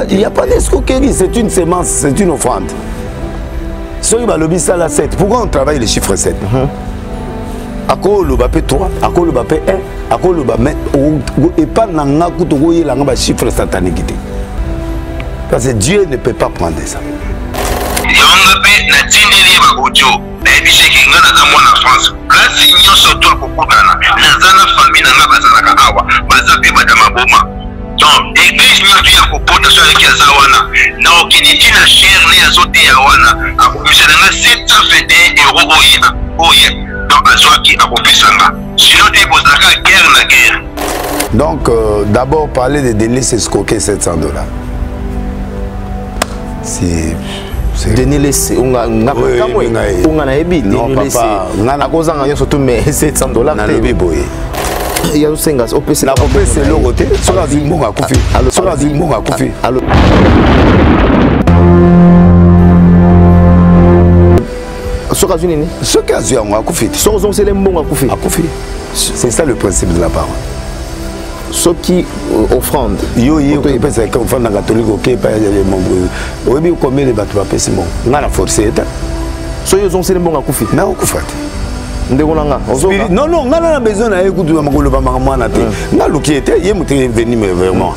Il n'y a pas d'escroquerie, c'est une sémence, c'est une offrande. Ceux qui lobby ça la 7, pourquoi on travaille les chiffres 7? À quoi le bapé 3, à quoi le bapé 1, à quoi le bapé et pas nanga kutogoye la ngaba chiffre satanique. Parce que Dieu ne peut pas prendre ça. Yongape na tindeli bagojo na ebishe kingana za mwana France. Place nyoso to kokugana na zana famille na bazalaka awa bazape madama boma. Donc église nyoto ya kopota so avec yazawana na okiditi na cher ne azote ya wana akopesa na 721 € oyina oye. Donc azwaki akopesanga. Sinon te bozaka guerre na guerre. Donc d'abord parler de délai c'est escroquer $700. C'est Denis laissé on a na ebi Denis laissé na kozanga yo surtout mais $700 na lebi boye il y a 5 gars OPC la OPC le côté sur la vie monga kufi sur la vie monga kufi soka zunini soka zunini monga kufi soka c'est les monga kufi akufi c'est ça le principe de la parole. Ce qui offrande. Yo pense que offrande catholique OK pas les membres. Oui combien de bateaux pas c'est bon. On a forcé ça. So yo zonse mbonga kufi. Na okufati. Ndeko nanga. Non non, on a besoin na écoute makolo ba mwana te. Na luki était yé muté venu mais vraiment.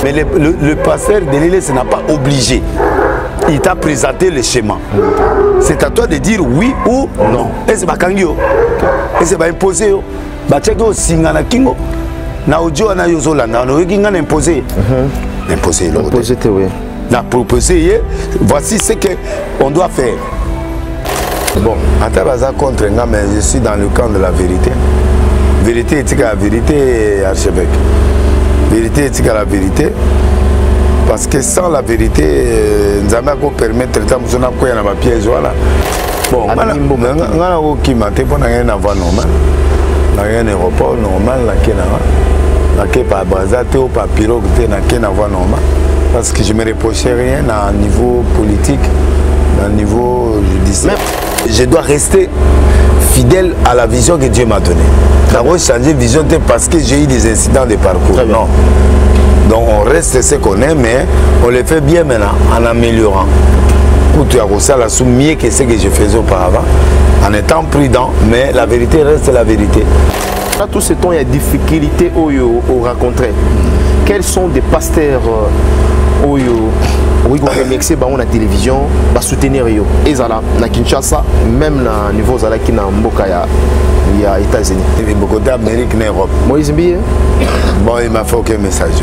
Mais le pasteur de l'église n'a pas obligé. Il t'a présenté le schéma. C'est à toi de dire oui ou non. Et c'est pas kangio. Et c'est pas imposé. Ba tcheko singana kingo. Na audio na yozola na okinga na imposer. Imposer l'autre. Imposer oui. Na proposer voici ce que on doit faire. Bon, Atabaza contre nga mais je suis dans le camp de la vérité. Vérité est la vérité archevêque. Vérité est la vérité. Parce que sans la vérité, nous allons permettre de faire des pièges. Voilà. Bon, on a un avoir normal. On a un aéroport normal. On a pas Brazate ou pas pirogue. On a un avoir normal. Parce que je ne me reprochais rien à niveau politique, à niveau judiciaire. Je dois rester fidèle à la vision que Dieu m'a donnée. D'abord, changer de vision parce que j'ai eu des incidents de parcours. Non. Donc on reste ce qu'on est, mais on le fait bien maintenant, en améliorant. Tu as ça la soumise mieux que ce que je faisais auparavant, en étant prudent, mais la vérité reste la vérité. Là, tout ce temps, il y a des difficultés au rencontrer. Quels sont des pasteurs oui, on a la télévision, va soutenir yo. Et ça na Kinshasa, même na niveau zala qui na mboka il y a États-Unis. Il y a beaucoup d'Amérique et d'Europe. Moïse Mbiye. Bon, il m'a fait aucun message.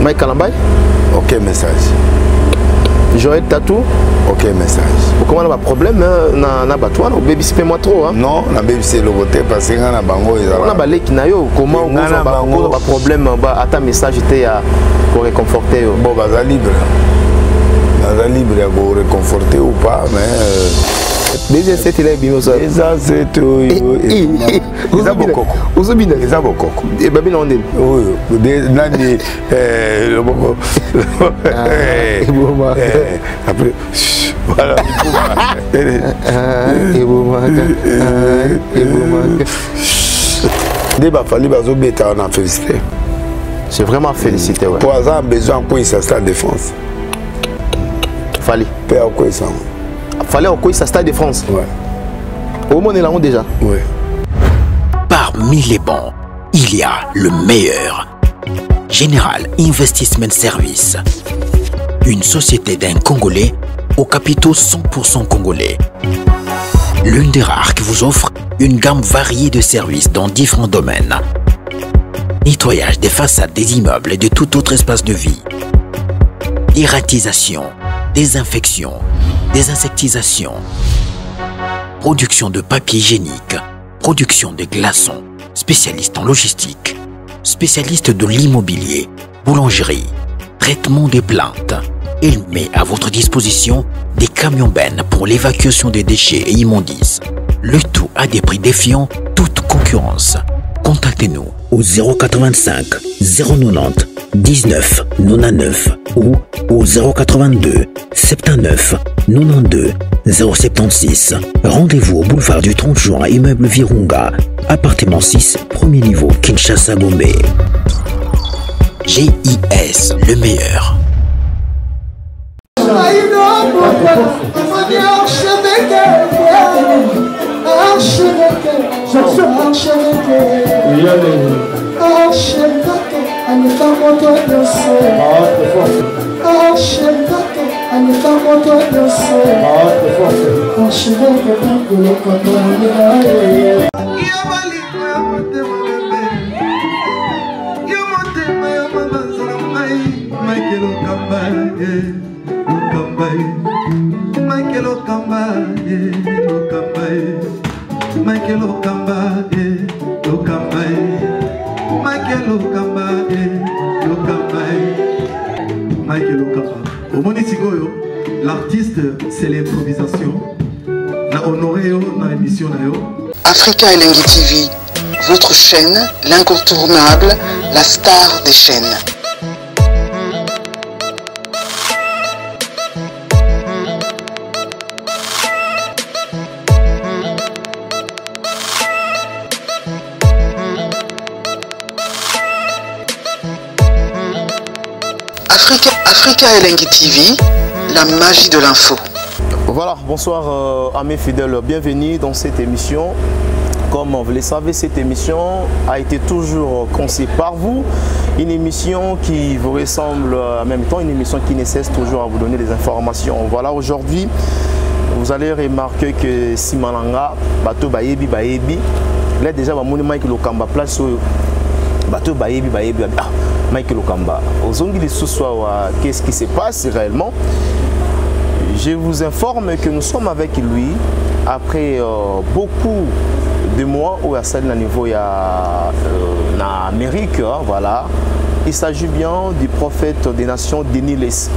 Mike Kalambay. Aucun message. Joël Tatou. Aucun message. Comment on a un problème na batouan au baby c'est moi trop hein? Non, na baby c'est le côté parce que na bango ils on a balé qui na yo comment on a un problème à ta message était pour réconforter yo. Bon baza libre. Baza libre pour réconforter ou pas mais déjà c'est il est bien ça. Déjà c'est tout. Ils ont beaucoup. Ils ont bien. Ils ont beaucoup. Et baby on est. Oui. Nani le beaucoup. Après voilà. Débat fallu bazo beta on a félicité. C'est vraiment félicité ouais. Pour avoir besoin quoi ça stade de France. Fallait. Père quoi ça. Fallait au ça stade de France. Ouais. Au moins on est là déjà. Ouais. Parmi les bons, il y a le meilleur. Général Investment Service. Une société d'un Congolais aux capitaux 100% congolais. L'une des rares qui vous offre une gamme variée de services dans différents domaines. Nettoyage des façades des immeubles et de tout autre espace de vie. Dératisation, désinfection, désinsectisation. Production de papier hygiénique, production de glaçons, spécialiste en logistique, spécialiste de l'immobilier, boulangerie, traitement des plaintes. Il met à votre disposition des camions-bennes pour l'évacuation des déchets et immondices. Le tout à des prix défiant toute concurrence. Contactez-nous au 085 090 19 99 ou au 082 79 92 076. Rendez-vous au boulevard du 30 juin, immeuble Virunga, appartement 6, premier niveau, Kinshasa Gombe. GIS, le meilleur. L'artiste, c'est l'improvisation. Na honoré dans l'émission. Africa Elengi TV, votre chaîne, l'incontournable, la star des chaînes. Africa Elengi TV, la magie de l'info. Voilà, bonsoir à mes fidèles, bienvenue dans cette émission. Comme vous le savez, cette émission a été toujours conçue par vous. Une émission qui vous ressemble en même temps, une émission qui ne cesse toujours à vous donner des informations. Voilà, aujourd'hui, vous allez remarquer que Simalanga, Bato Bayebi, là déjà, Mike Lokamba place Bato Bayebi, Michael Okamba. Qu'est-ce qui se passe réellement? Je vous informe que nous sommes avec lui après beaucoup de mois où il y a un niveau en Amérique. Voilà. Il s'agit bien du prophète des nations Denis Les.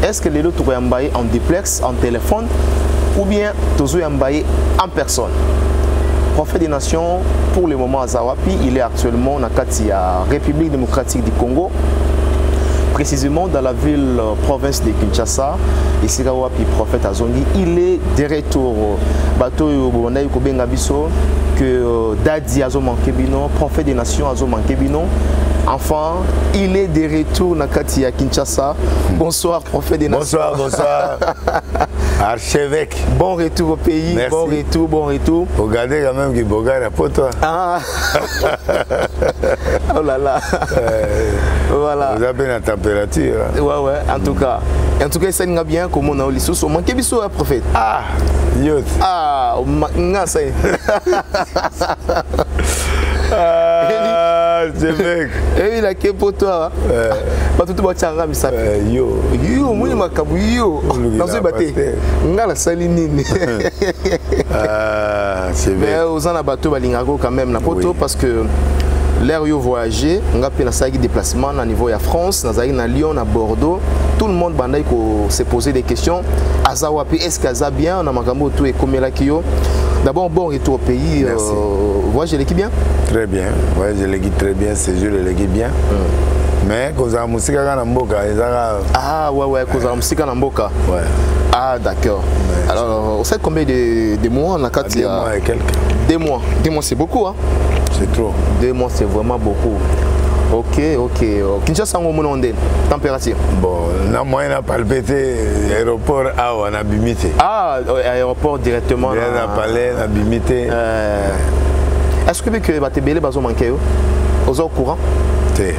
Est-ce que les autres sont en duplex, en téléphone ou bien tous en personne? Prophète des nations, pour le moment à Zawapi, il est actuellement dans la République démocratique du Congo, précisément dans la ville province de Kinshasa. Ici, Zawapi, prophète Azongi, il est de retour. Bato Yobonai Kobenga Biso, que Dadi Azoman Kebino, prophète des nations Azoman Kebino. Enfin, il est de retour dans Katia Kinshasa. Bonsoir, prophète des nations. Bonsoir, bonsoir. Archevêque. Bon retour au pays. Merci. Bon retour. Regardez quand même que Boga est pour toi. Ah. Oh là là. Voilà. Vous avez la température. Hein? Ouais, en tout cas. En tout cas, ça n'a bien comme on a eu les sous. On manque biso, prophète. Ah, youth. Ah, on ça. Archevêque. Et il a qu'un pour toi. Pas tout le monde a mis ça. Yo, moi, je m'accabouille. Yo, dans ce bâtiment. On a la saline. Ah, c'est vrai. Mais aux bateau balingago quand même na poto parce que l'air yo voyager, on a fait na sagi déplacement au niveau de la France, na Lyon, à Bordeaux. Tout le monde bandai ko se poser des questions. Azawapi, est-ce qu'Aza bien? On a makambo tout et comme la kio. D'abord bon retour au pays. Voyage l'équipe bien? Très bien. Voyage l'équipe très bien. Séjour l'équipe bien. Mais cause la musique na mboka, ah ouais, cause la musique na mboka. Ouais. Ah d'accord. Alors, vous savez combien de mois on a 4 2 mois et quelques. 2 mois. 2 mois c'est beaucoup hein? C'est trop. 2 mois c'est vraiment beaucoup. Ok. Kinshasa on a température. Bon, na moyen à palpiter aéroport à on a bimité. Ah, aéroport directement. Bien à palais, na bimité. Est-ce que tu vas te belé bazo manquer aux au courant? Té.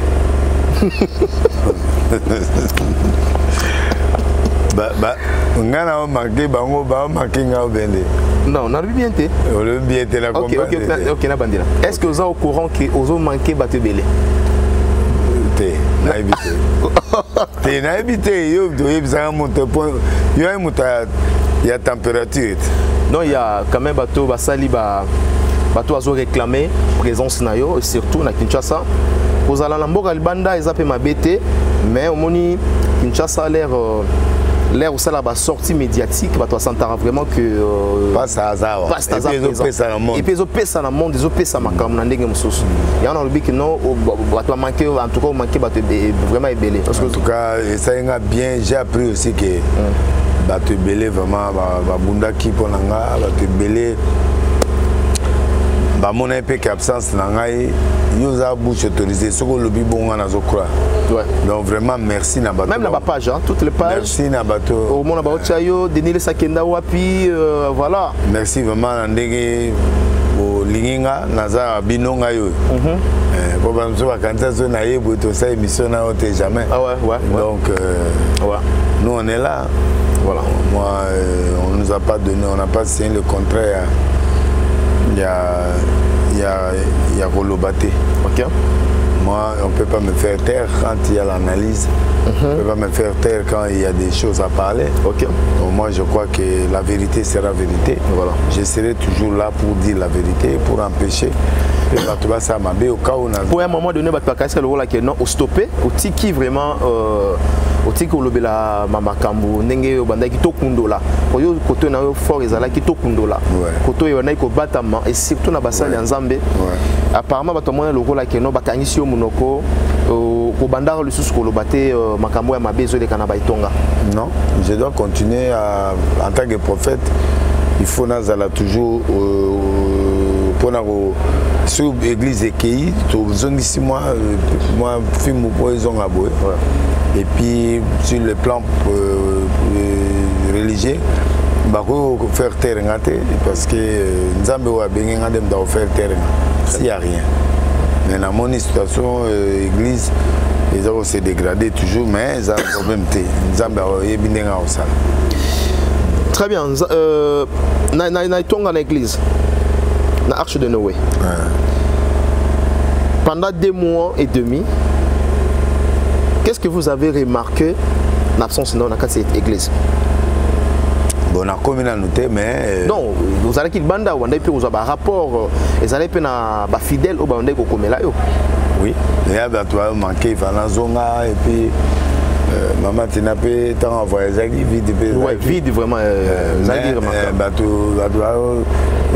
On a manqué bango ba manqué nga obende. Non, on a bien été. On a bien été la compagnie. OK, na bandira. Est-ce que vous êtes au courant que vous manqué ba te belé? Té, na évité. Té na évité, yo ça monte point. Yo il y a température. Non, il y a quand même bateau basali bateau azo réclamer présence na yo et surtout na Kinshasa. Aux alana mboka libanda ils appellent ma BT mais au moni Kinshasa l'air où ça là sortie médiatique bateau sentara vraiment que pas ça hasard. Et puis ils ont pèsé dans le monde, ils ont pèsé ma cam na ndenge mususu. Il y en a le but que non bateau manqué en tout cas manqué bateau vraiment ébélé. En tout cas ça y a bien j'ai appris aussi que bateau ébélé vraiment ba bunda qui pour nanga bateau ébélé Bah mon épée absence nangai, yosa bouche autorisée, ce que le bibon on a croire. Ouais. Donc vraiment merci Nabato. Même la page, hein, toutes les pages. Merci Nabato. Au monde Nabato Chayo, Denis Sakenda Wapi, voilà. Merci vraiment Ndege au Linginga, Naza Binonga yo. Pour nous vacances on a eu pour ça émission na hôtel jamais. Ah ouais. Donc ouais. Nous on est là. Voilà. Moi on nous a pas donné, on n'a pas signé le contrat. Il y a Rolobate. Ok. Moi, on ne peut pas me faire taire quand il y a l'analyse. On ne peut pas me faire taire quand il y a des choses à parler. Ok. Donc moi, je crois que la vérité sera vérité. Voilà. Je serai toujours là pour dire la vérité, pour empêcher. Pour un moment donné, le rôle qui est non, au stoppé, au tiki vraiment, au tiki au lobela mamakambu, nenge au bandai qui tokundo là. Pour yo côté na fort ezala qui tokundo là. Côté yo na ko batama et surtout na basali nzambe. Apparemment batomona le rôle qui est non bakangisi yo munoko au bandar le sous ko lobate makambo ya mabezo de kana baitonga. Non, je dois continuer en tant que prophète. Il faut nazala toujours pour sur l'église Ekei, moi, film et puis sur le plan religieux, il faut faire terre parce que nous avons faire terre s'il n'y a rien. Mais dans mon situation, l'église, ils ont se dégradé toujours, mais ils ont un problème. Très bien. Dans l'église. La Arche de Noé. Pendant 2 mois et demi, qu'est-ce que vous avez remarqué l'absence dans cette église? Bon, on a communauté, mais... Non, vous avez qu'il banda, vous avez un rapport, vous avez un fidèle au bandé qu'on commet là. Oui, il y a manqué, il fallait zonga et puis... Maman, tu n'as pas tant envoyé vide. Oui, vide vraiment.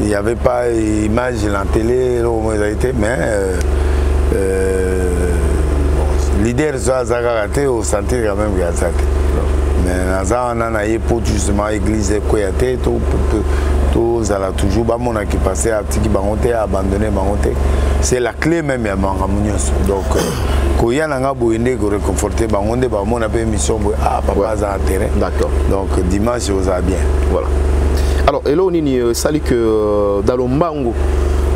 Il n'y avait pas d'image à la télé, mais l'idée de ça a raté au sentir quand même qu'il y a ça. Mais on a eu pour justement l'église Koyate, tout ça a toujours qui passait à petit qui abandonné. C'est la clé même à Mangamunios. Donc, quand il y a un boindé qui réconforté, on a fait une mission à papa à terrain. D'accord. Donc dimanche, on va bien. Voilà. Alors, et là, on a sali que dans le Mbango,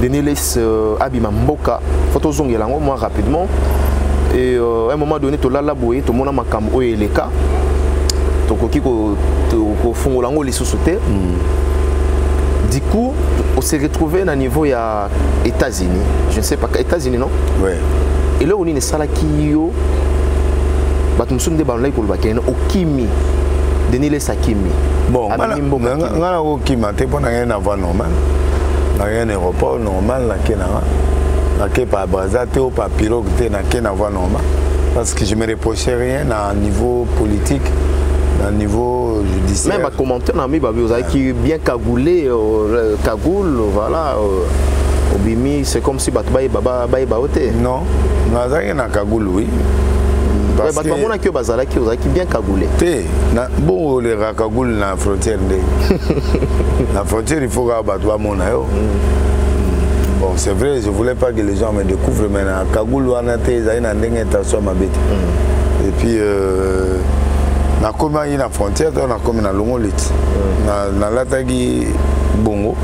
Denelis Abima Mboka, photo zongue moi rapidement. Et à un moment donné, tu l'as laboué, tout le monde a makambo et les cas. Donc, au fond, on a les sous-soutés. Du coup, on s'est retrouvé à niveau des États-Unis. Je ne sais pas, États-Unis, non? Oui. Et là, on est salaki yo. Batum sunde banlai ko bakena okimi. Denile sakimi. Bon, ngana okimi te pona ngena va normal. Na rien aéroport normal la kenanga. La ke pa Brazza te ou pa pirogue te na kena va normal. Parce que je me reprochais rien à niveau politique. À niveau judiciaire. Même à commenter, on a mis vous avez qui bien cagoulé, cagoule, voilà. Obimi, c'est comme si Batbaï Baba Baoté. Non, on a rien à cagoule, oui. Parce que on a que Bazala qui vous avez bien cagoulé. Bon, les cagoule dans la frontière. La frontière, il faut que Batba mon ayo. Bon, c'est vrai, je ne voulais pas que les gens me découvrent, mais la cagoule, on a été dans une intention ma bête. Et puis, on a commis à la frontière, on a commis à Longolit. On a l'attaqué Bongo.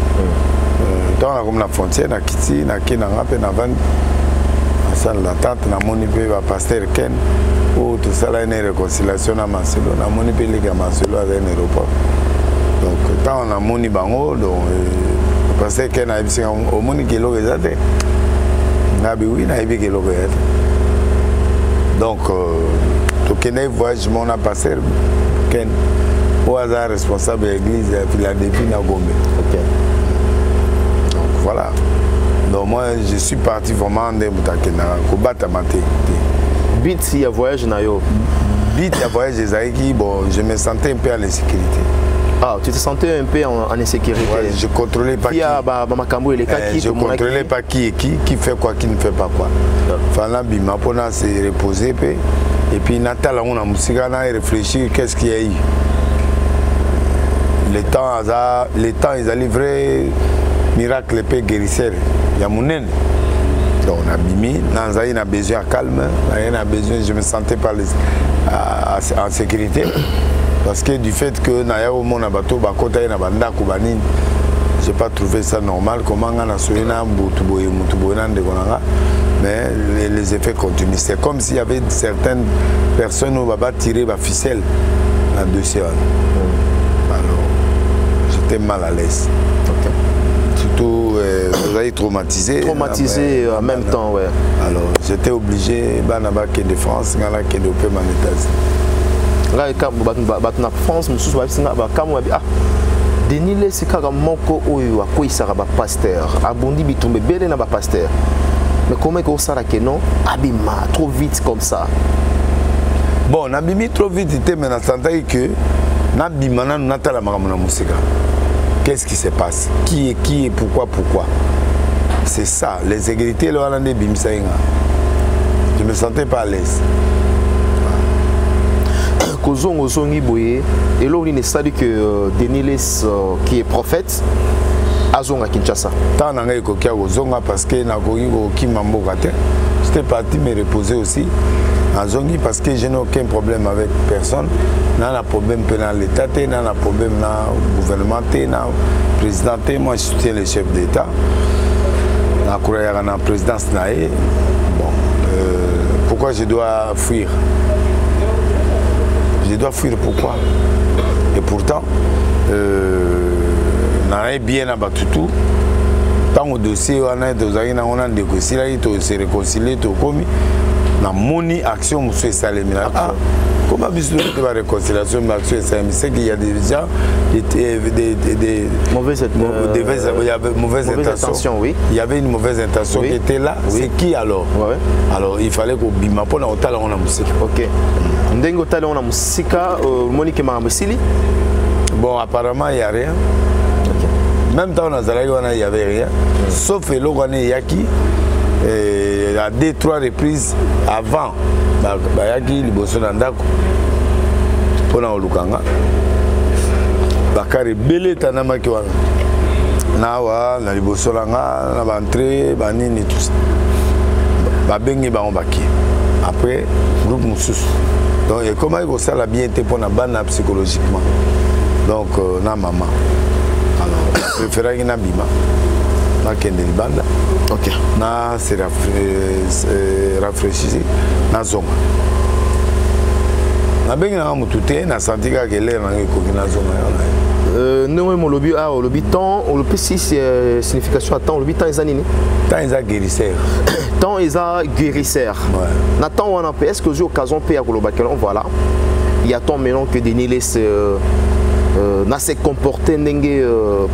On a commis à la frontière, on a quitté, on a quitté, on a fait la salle d'attente, on a monipé le pasteur Ken. Pour tout ça, il y a une réconciliation à Marcelo. On a monipé les gars Marcelo à l'aéroport. Donc, quand on a monipé Bango, le pasteur Ken a dit au monipé le résultat. On a dit oui, on a dit que le résultat. Donc, tout le voyage, on a passé Ken au hasard responsable de l'église de Philadelphie à Gombe. Okay. Donc voilà. Donc moi je suis parti vraiment de Moutakena, Kobata Maté. Bit si y a voyage nayo. Bit y a voyage des Aïki, bon je me sentais un peu en insécurité. Ah, tu te sentais un peu en insécurité. Ouais, je contrôlais pas qui. Je contrôlais pas qui fait quoi, qui ne fait pas quoi. Fala bima pour se reposer et puis Natal on a musique on a réfléchi qu'est-ce qu'il y a eu. Le temps ils a livré miracle pe guérisseur ya munene. Donc on a bimi, Nanzaï n'a besoin de calme, n'a besoin, je me sentais pas en sécurité parce que du fait que Naya au monde bateau bakota na banda kubanini, j'ai pas trouvé ça normal comment on a soigné mais les effets continuent. C'est comme s'il y avait certaines personnes où va tirer la ficelle là-dessus. Alors j'étais mal à l'aise. Okay. Surtout vous avez traumatisé. Traumatisé en même temps, ouais. Alors j'étais obligé de France, de là en France, Denis le sikaka moko oyo akoisaka ba pasteur abondi bitumbe bele na ba pasteur. Mais comment est-ce que ça que non abima trop vite comme ça? Bon, nabimi trop vite mais na sentais que nabima na natala makambo na musika. Qu'est-ce qui se passe? Qui est pourquoi? C'est ça, les égalités là on bimisa inga. Je me sentais pas à l'aise. Kozongo zongi boye et là on est que Denis qui est prophète azonga Kinshasa. Tant nanga ekokia kozonga parce que na koki kimamboka te. J'étais parti me reposer aussi. Azongi parce que je n'ai aucun problème avec personne. N'a problème dans l'état, n'a problème dans le gouvernement, dans le président. Moi je soutiens le chef d'État. Na croyais dans la présidence naé. Bon, pourquoi je dois fuir? Je dois fuir pourquoi? Et pourtant, on a bien abattu tout. Tant au dossier, on a négocié, on s'est réconcilié, on a moni action, monsieur Salem. Comment vous avez la réconciliation, monsieur Salem? C'est qu'il y a des gens des mauvaises intentions. Oui. Il y avait une mauvaise intention qui était là. Oui. C'est qui alors? Ouais. Alors il fallait qu'on bima pour la hôtel on a musique. Ok. Ndengo hôtel on a musique. Monique Mambosili. Bon, apparemment il n'y a rien. Même temps il n'y avait rien. Sauf le Rwanda Yaki. À 2-3 reprises avant Yaki Liboso Nandako. Pour la Olukanga. Bakari Belé Tanamaki wana. Nawa, na Liboso Langa, na Bantré, Banini, tout ça. Babengi Baombaki. Après, groupe Moussous. Donc, comment il faut ça la bien été pour la banne psychologiquement. Donc, na maman. Alors, je préfère une bima. Na kendeli banda. Ok. Na c'est rafraîchi. Na zonga. Na bengi na mutute na senti ka kele na ko na zonga. Non, mon lobby a le temps, le P6 signification à temps, le temps est anini. Temps est guérisseur. Temps est guérisseur. Nathan on a fait est-ce que j'ai occasion de payer à Golobakelon voilà. Il y a tant maintenant que Denis laisse na se comporter n'engue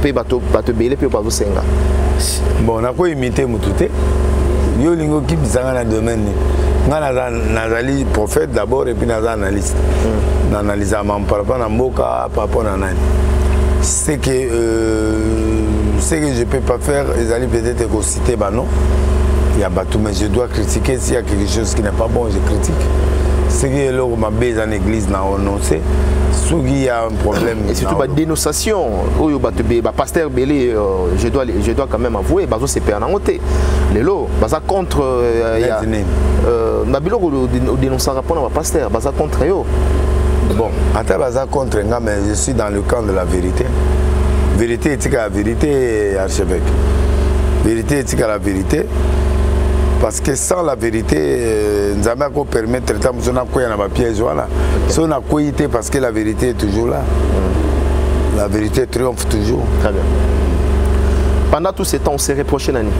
pe bato belé pe bato senga. Bon, on a quoi imiter mutute. Yo lingo qui bizanga na domaine. Nga nazali prophète d'abord et puis naza analyste. N'analyse par rapport à Mboka, par rapport à Nani. Ce que je ne peux pas faire, ils allaient peut-être citer, bah non. Il y a bateau, mais je dois critiquer. S'il y a quelque chose qui n'est pas bon, je critique. Ce qui est là où ma base en église n'a annoncé, il y a un problème. Et surtout la dénonciation, pasteur Belé, je dois quand même avouer, c'est permanenté. Les lots, contre. Nabilo dénonce un rapport à pasteur, contre eux. Bon, à contre mais je suis dans le camp de la vérité. Vérité est la vérité, archevêque. Vérité est la vérité. Parce que sans la vérité, nous allons permettre de faire un piège. Si on a quitté parce que la vérité est toujours là. La vérité triomphe toujours. Très bien. Pendant tout ce temps, on s'est reproché Nani.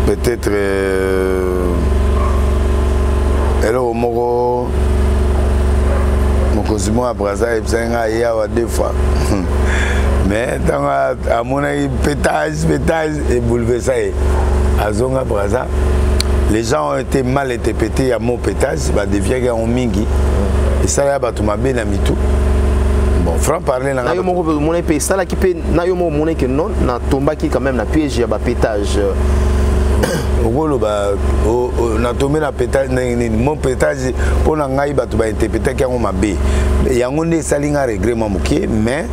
Peut-être. Hello, Moro. Mon à Brazza et deux fois. Mais à mon avis, pétage et bouleversé. À Zonga Brazza, les gens ont été mal interprétés à mon pétage, bah devient en mingi. Et ça là, bah tout m'a bien mis tout. Bon, franc parler là. Nayo mon épée, ça là qui peut, nayo mon que non, na tomba qui quand même na piège à pétage. Na tombé na pétage mon pétage pour na ngai ba to ba interpréter qui on m'a bé. Yango ne salinga regret moi moké mais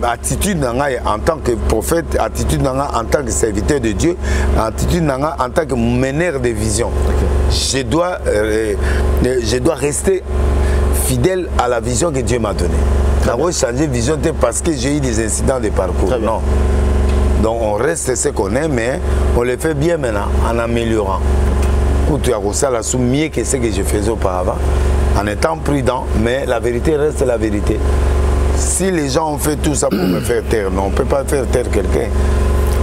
attitude en tant que prophète, attitude en tant que serviteur de Dieu, attitude en tant que meneur de vision. Je dois rester fidèle à la vision que Dieu m'a donnée. Je dois changer de vision parce que j'ai eu des incidents de parcours. Non. Donc on reste ce qu'on est, mais on le fait bien maintenant en améliorant. Tu as ça là sous mieux que ce que je faisais auparavant, en étant prudent, mais la vérité reste la vérité. Si les gens ont fait tout ça pour me faire taire, non, on ne peut pas faire taire quelqu'un.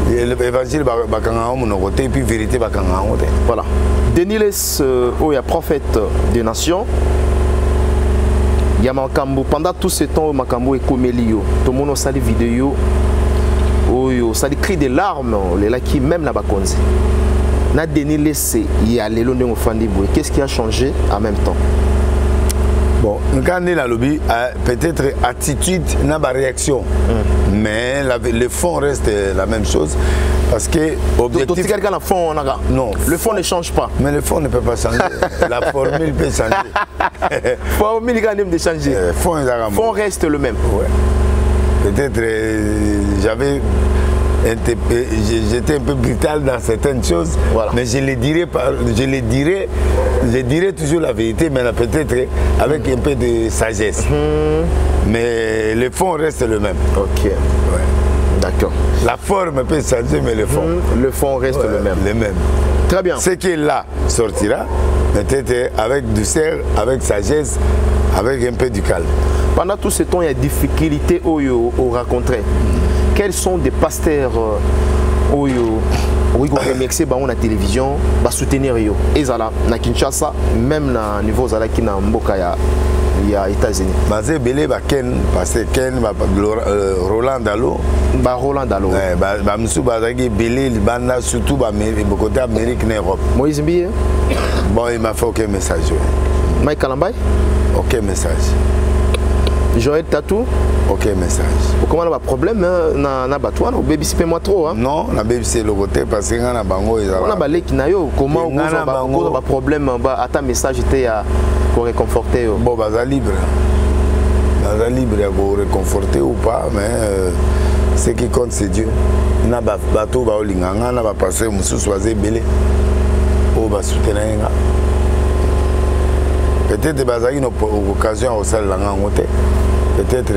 L'évangile va et puis vérité va. Voilà. Denis Les, il y a prophète des nations. Il y a Makambo. Pendant tout ce temps, Makambo est comme Elio. Tout le monde a sa vidéo. Ça crie des larmes. Les là qui même la bakonzi. Na Denis laissé il y a les longs Fandiboué. Qu'est-ce qui a changé en même temps? Bon, quand on est dans le lobby, peut-être attitude n'a pas réaction, mais le fond reste la même chose parce que objectif. Non, le fond ne change pas. Mais le fond ne peut pas changer. La formule peut changer. Formule quand même de changer. Fond reste le même. Ouais. Peut-être j'étais un peu brutal dans certaines choses, voilà. Mais je dirais toujours la vérité, mais peut-être avec un peu de sagesse. Mais le fond reste le même. Ok. Ouais. D'accord. La forme peut changer, mais le fond reste le même. Le même. Très bien. Ce qui est là sortira, peut-être avec douceur, avec sagesse, avec un peu du calme. Pendant tout ce temps, il y a des difficultés au rencontrer. Quels sont des pasteurs qui ont remixé la télévision, qui soutenir yo? Et ça, na Kinshasa, même au niveau de la Mboka, il y a États-Unis. Basé belé ba Ken, parce que Ken Roland Dalo. Ba Roland Dalo. Ba msu bazaki belé banda surtout ba côté Amérique et Europe. Moïse Mbiye. Bon, il m'a fait aucun message. Mike Kalambay. Aucun message. Joël Tatou. Aucun message. Comment on a un problème na batouan ou baby c'est moi trop hein? Non, la baby c'est le côté parce que na bango ils on a balé qui na yo comment on a un problème à ta message était à réconforter bon baza libre à réconforter ou pas mais ce qui compte c'est Dieu. Na bateau ba olinganga na ba passer musu soisé belé o ba soutenir peut-être baza une occasion au salle la ngote. Peut-être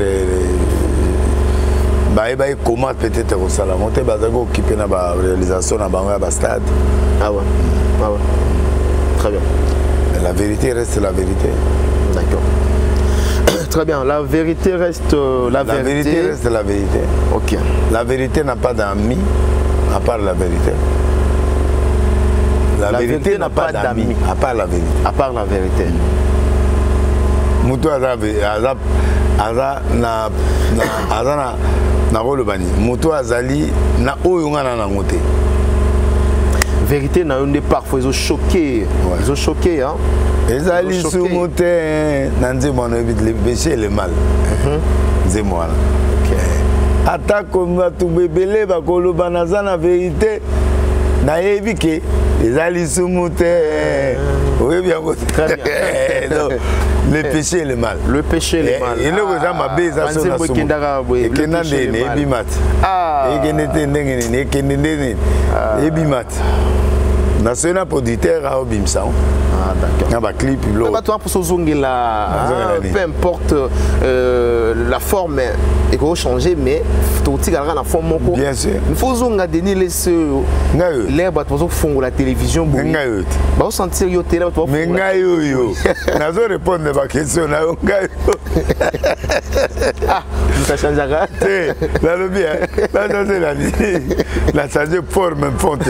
comment peut-être au salle monter bazago occupé na ba réalisation na bango ba stade. Ah ouais. Ah ouais. Très bien. Mais la vérité reste la vérité. D'accord. Très bien, la vérité reste la vérité. La vérité reste la vérité. OK. La vérité n'a pas d'amis à part la vérité. La vérité n'a pas d'amis à part la vérité. À part la vérité. Mutu aza na rolobani moto azali na oyo ngana na ngote vérité na yonde parfois ils ont choqué hein ezali sumote na nzemo na le péché le mal nzemo wana atako matu bebele bakoloba naza na vérité na yebi ke ezali sumote oui bien le péché et le mal. Le péché et le mal. Et le gens m'a baisé à son assommé. Et que n'a des bimat. Et que n'était n'engagé que n'était bimat. National producteur à Obimsan. Ah d'accord. Un clip l'autre. Pas toi pour ce zong là. Peu importe la forme et qu'on changer mais tout petit gars la forme mon. Bien sûr. Il faut zong à Denis les l'air bat pour fond la télévision. Bah on sentir yo télé toi. Mais ngayo yo. Nazo répondre à ma question na ngayo. Ah, ça change à là le bien. Là c'est la changer forme fonte.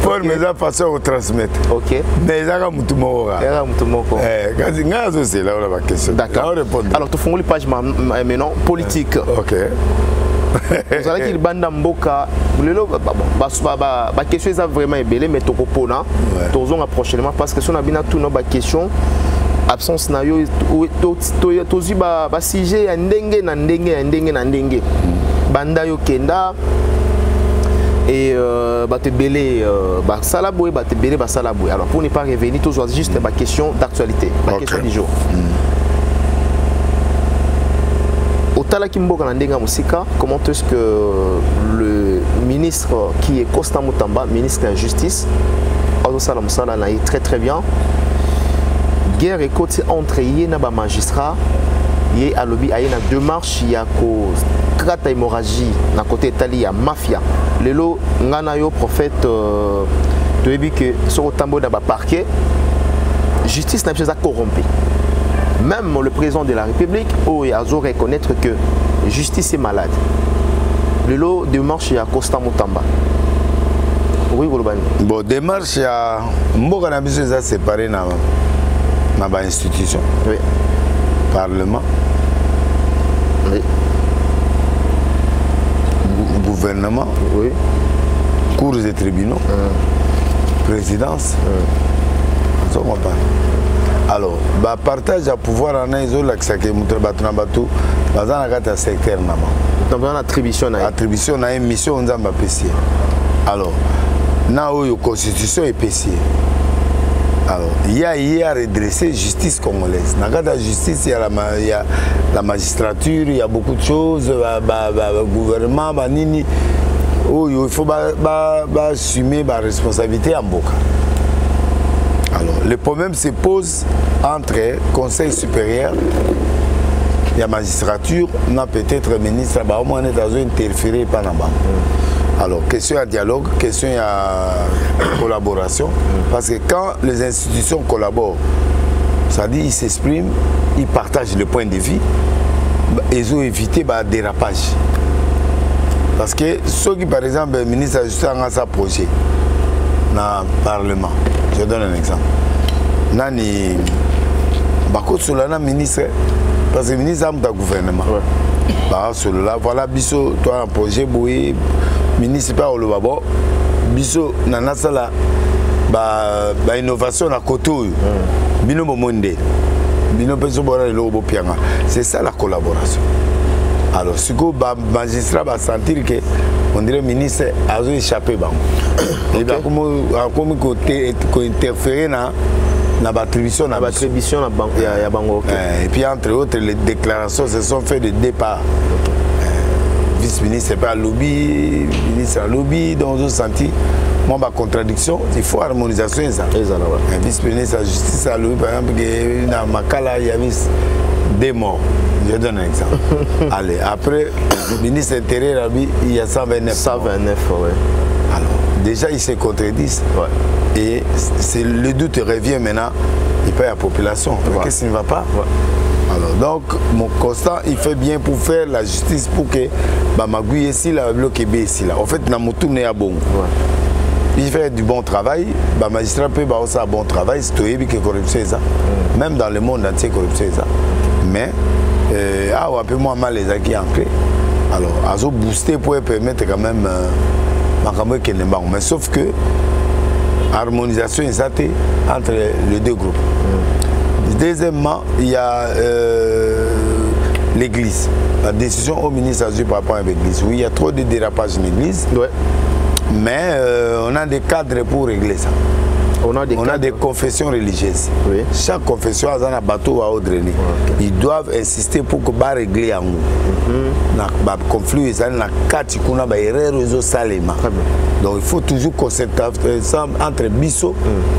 Forme la façon de transmettre. OK. Mais ça va mutu moko. Era mutu moko. Kasi ngazo c'est là la question. D'accord. Alors tu fais une page maintenant politique. OK. Vous allez qu'il banda mboka lelo ba question ça vraiment belé mais to kopona tozonga prochainement parce que si on a bien tout nos ba question absence na yo to zi ba sujet ya ndenge na ndenge banda yo kenda et te belé salaboué te belé salaboué. Alors pour ne pas revenir toujours juste ma question d'actualité, ma question du jour. Au Talaki Mboka Nandenga Moussika, comment est-ce que le ministre qui est Costa Moutamba, ministre de la Justice, est très très bien. Guerre et côté entre Yéna magistrat, Yé à lobby à une démarche, il y a une hémorragie dans côté Italie, à mafia. Le lot, Nganayo prophète de que sur le tambour d'un parquet, justice n'a pas corrompue. Même le président de la République, il a reconnaître que justice est malade. Le lot démarche, il y a Costa Moutamba. Oui, bon, démarche, il y a Mboka Nabiso séparé dans l'institution. Oui. Parlement. Oui. Gouvernement. Oui. Cours et tribunaux. Présidence. Ça comprend. Alors, bah partage à pouvoir en aiso l'accès mutre batuna batu bazana kata secteur nama. Donc on attribution na attribution na mission on zamba PC. Alors, na oyo constitution est PC. Alors, il y a redressé justice congolaise. Dans la justice, il y a la magistrature, il y a beaucoup de choses, le gouvernement, il faut assumer la responsabilité en Boka. Alors, le problème se pose entre le Conseil supérieur et la magistrature, on a peut-être le ministre, au moins on est interféré par là-bas. Alors, question à dialogue, question à collaboration. Parce que quand les institutions collaborent, ça dit ils s'expriment, ils partagent le point de vue, ils ont évité le dérapage. Parce que ceux qui, par exemple, le ministre de la Justice a sa projet dans le Parlement, je donne un exemple. Nani, ministre, parce que le ministre a un gouvernement. Voilà, biso, toi, un projet, boué. Ministre pas le babo biso nana sala ba innovation na koto bino monde bino peso bora le lobo pianga, c'est ça la collaboration. Alors si go magistrat va sentir que on dirait ministre a échappé bango et bien comme côté ko interférer na attribution na banque ya bango. Et puis entre autres les déclarations se sont faites de départ. Vice-ministre, c'est pas lobby, ministre à lobby, dans un senti, moi, ma contradiction, il faut harmonisation. Un vice-ministre à justice à lobby, par exemple, dans Makala, il y a des morts. Je donne un exemple. Allez, après, le ministre intérieur, il y a 129. 129, oui. Alors, déjà, ils se contredisent. Ouais. Et le doute revient maintenant, il paye la population. Ouais. Qu'est-ce qui ne va pas? Ouais. Alors, donc, mon constat, il fait bien pour faire la justice pour que Magui ici, la bloqué ici. En fait, dans mon tour, il y a bon. Il fait du bon travail, le magistrat peut faire un bon travail, c'est tout que corruption ça. Même dans le monde entier, corruption ça. Mais, un peu moins mal les acquis ancrés. Alors, à booster pour permettre quand même mais sauf que harmonisation est entre les deux groupes. Deuxièmement, il y a l'église. La décision au ministre a par rapport à l'église. Oui, il y a trop de dérapages dans l'église. Ouais. Mais on a des cadres pour régler ça. On a des confessions religieuses. Oui. Chaque confession a un bateau à Audrey. Ils doivent insister pour que ça régler en nous. Le conflit est dans 4 réseaux Salema. Donc il faut toujours concerter ensemble entre Bisso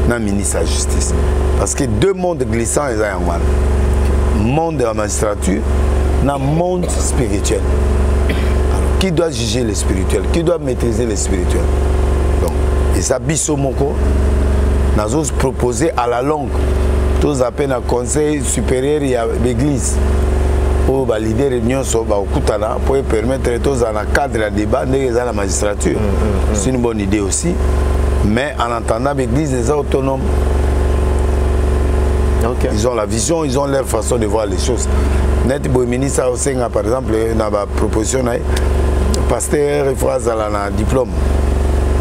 et le ministre de la Justice. Parce que deux mondes glissants, il y a un monde de la magistrature et un monde spirituel. Alors, qui doit juger le spirituel? Qui doit maîtriser le spirituel? Donc, et ça, Bisso Moko, nous avons proposé à la longue, tous appellent un conseil supérieur de l'église pour valider les réunions pour permettre tous dans le cadre de débat de la magistrature. C'est une bonne idée aussi. Mais en entendant l'église, les autonomes. Okay. Ils ont la vision, ils ont leur façon de voir les choses. Net ministre par exemple, dans la proposition, pasteur, il faut avoir un diplôme.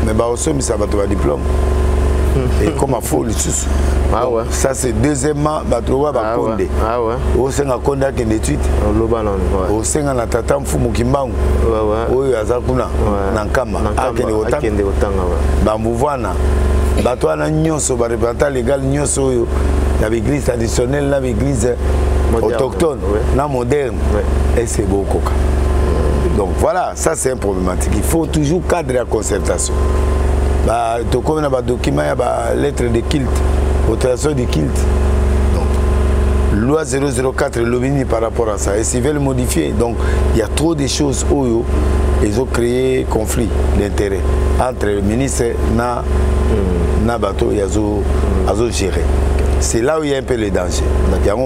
Mais aussi, ça va avoir un diplôme. Et comme il faut le sous. Ah ouais. Ça c'est deuxièmement, Batroua va Konde. Ah ouais. Au sein de Konda qui est étude. Au sein de la Tata Mfumu Kimbangu. Ouais ouais. Au Azakuna. Nankama. Akende Otanga. Bambouvana. Batouana Nyonso, représentant légal Nyonso. L'église traditionnelle, l'église autochtone, na moderne, et c'est beau coca. Donc voilà, ça c'est un problématique. Il faut toujours cadrer la concertation. Tu connais un document, il y a une lettre de kilt, autorisation de kilt. Donc, loi 004, l'OMINI par rapport à ça. Et s'ils veulent modifier, donc il y a trop de choses où ils ont créé conflit d'intérêts entre le ministre et le bateau et les gérer. C'est là où il y a un peu le danger. Il y a un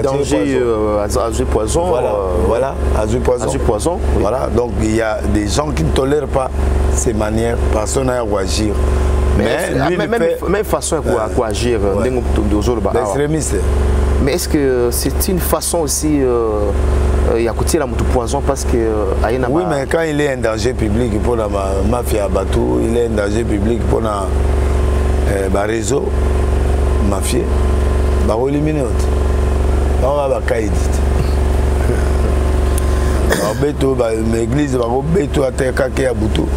danger azur poison. Voilà, azur poison. Voilà, donc il y a des gens qui ne tolèrent pas ces manières, personne n'a à agir. Même façon à agir, l'extrémiste. Mais est-ce que c'est une façon aussi il y a côté la poison parce que oui, mais quand il est un danger public pour la mafia bateau, il est un danger public pour le réseau mafieux, il va éliminer. On va caïd. L'église va béto à terre à boutou.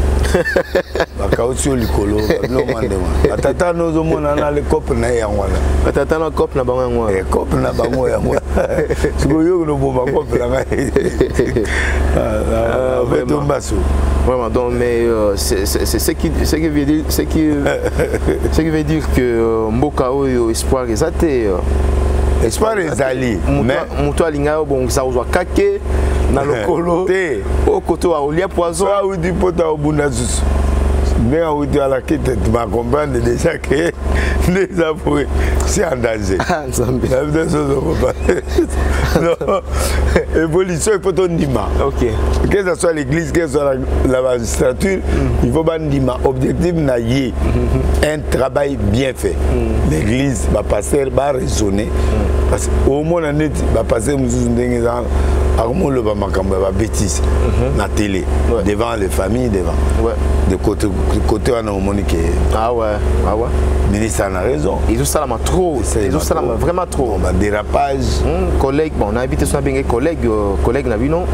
Bakauti likolo no mandema atata nozo mona na le cop na yangwana atata na cop na bango yangwana cop na bango yangwana siko yo no bomba cop na ngai vraiment donc mais c'est ce qui veut dire que mboka oyo espoir ezate espoir ezali mais muto alinga bon ça ozwa kake na lokolo te o koto a olia poison a udi pota obunda zusu mais à udi à la quitte tu m'as compris déjà que les avoués c'est en danger évolution il faut ton dima ok que ce soit l'église que ce soit la magistrature il faut ban dima objectif na yé un travail bien fait l'église va passer va raisonner parce au moins on est va passer Armand le Bamakambo va bêtise la télé devant les familles devant de côté on a Monique ah ouais ministre en a raison ils ont ça trop ils ont ça vraiment trop dérapage collègue bon on a habité sur un collègue n'a vu non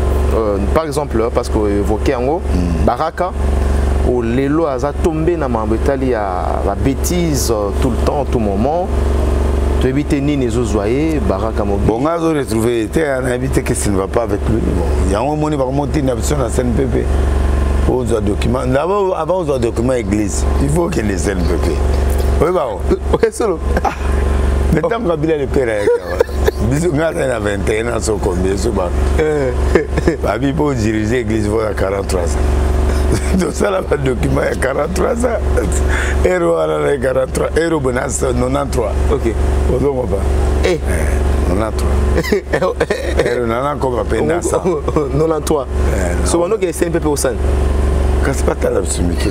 par exemple parce que évoqué en haut Baraka où les lois a tombé dans ma bêtali à la bêtise tout le temps tout moment tu évites ni les ozoyés Baraka Mobi bon on a retrouvé on a évité que ça ne va pas avec lui bon il y a un moment il va remonter une option à CNPP aux documents d'abord avant aux documents église il faut que les CNPP oui bon ok solo mais tant qu'on a bien le père bisous on a 21 ans sur combien sur bas babi pour diriger l'église à 43 ans donc ça là pas de document il y a 43 ans héros à la 43 héros bonus 93 ok on va pas 93 héros nana comme à peine 100 93 so on a que c'est un peu au sein qu'est-ce pas ta la submité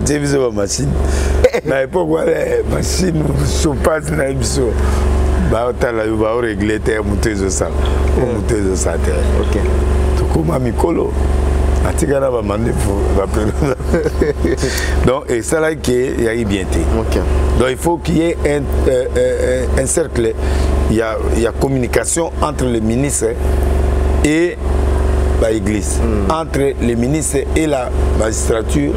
tu as vu la machine mais pourquoi la machine chauffage na biso ba otala yo ba régler terre monteuse ça monteuse ça terre ok Kuma Mikolo, Atigana va demander pour donc, et ça là qu'il y a eu bien. Okay. Donc, il faut qu'il y ait un cercle, il y a communication entre le ministre et l'église, entre le ministre et la magistrature,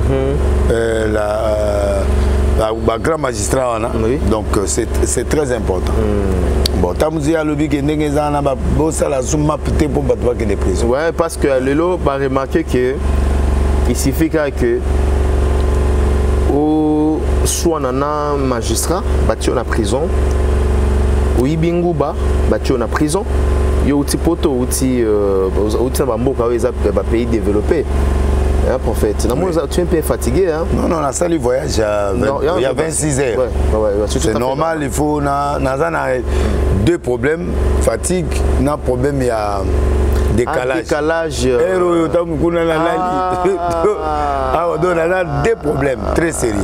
la grand magistrat. Oui. Donc, c'est très important. Bon, tu as lobby que ouais, parce que Lelo va remarquer que il suffit que soit un magistrat battu en prison ou ibinguba battu en prison il y a aussi poto aussi pays développé. Prophète. Tu es un peu fatigué. Hein? Non, on a ça le voyage il y a 26 heures. C'est normal, il faut. Deux problèmes, fatigue, un problème, il y a décalage. On a deux problèmes très sérieux.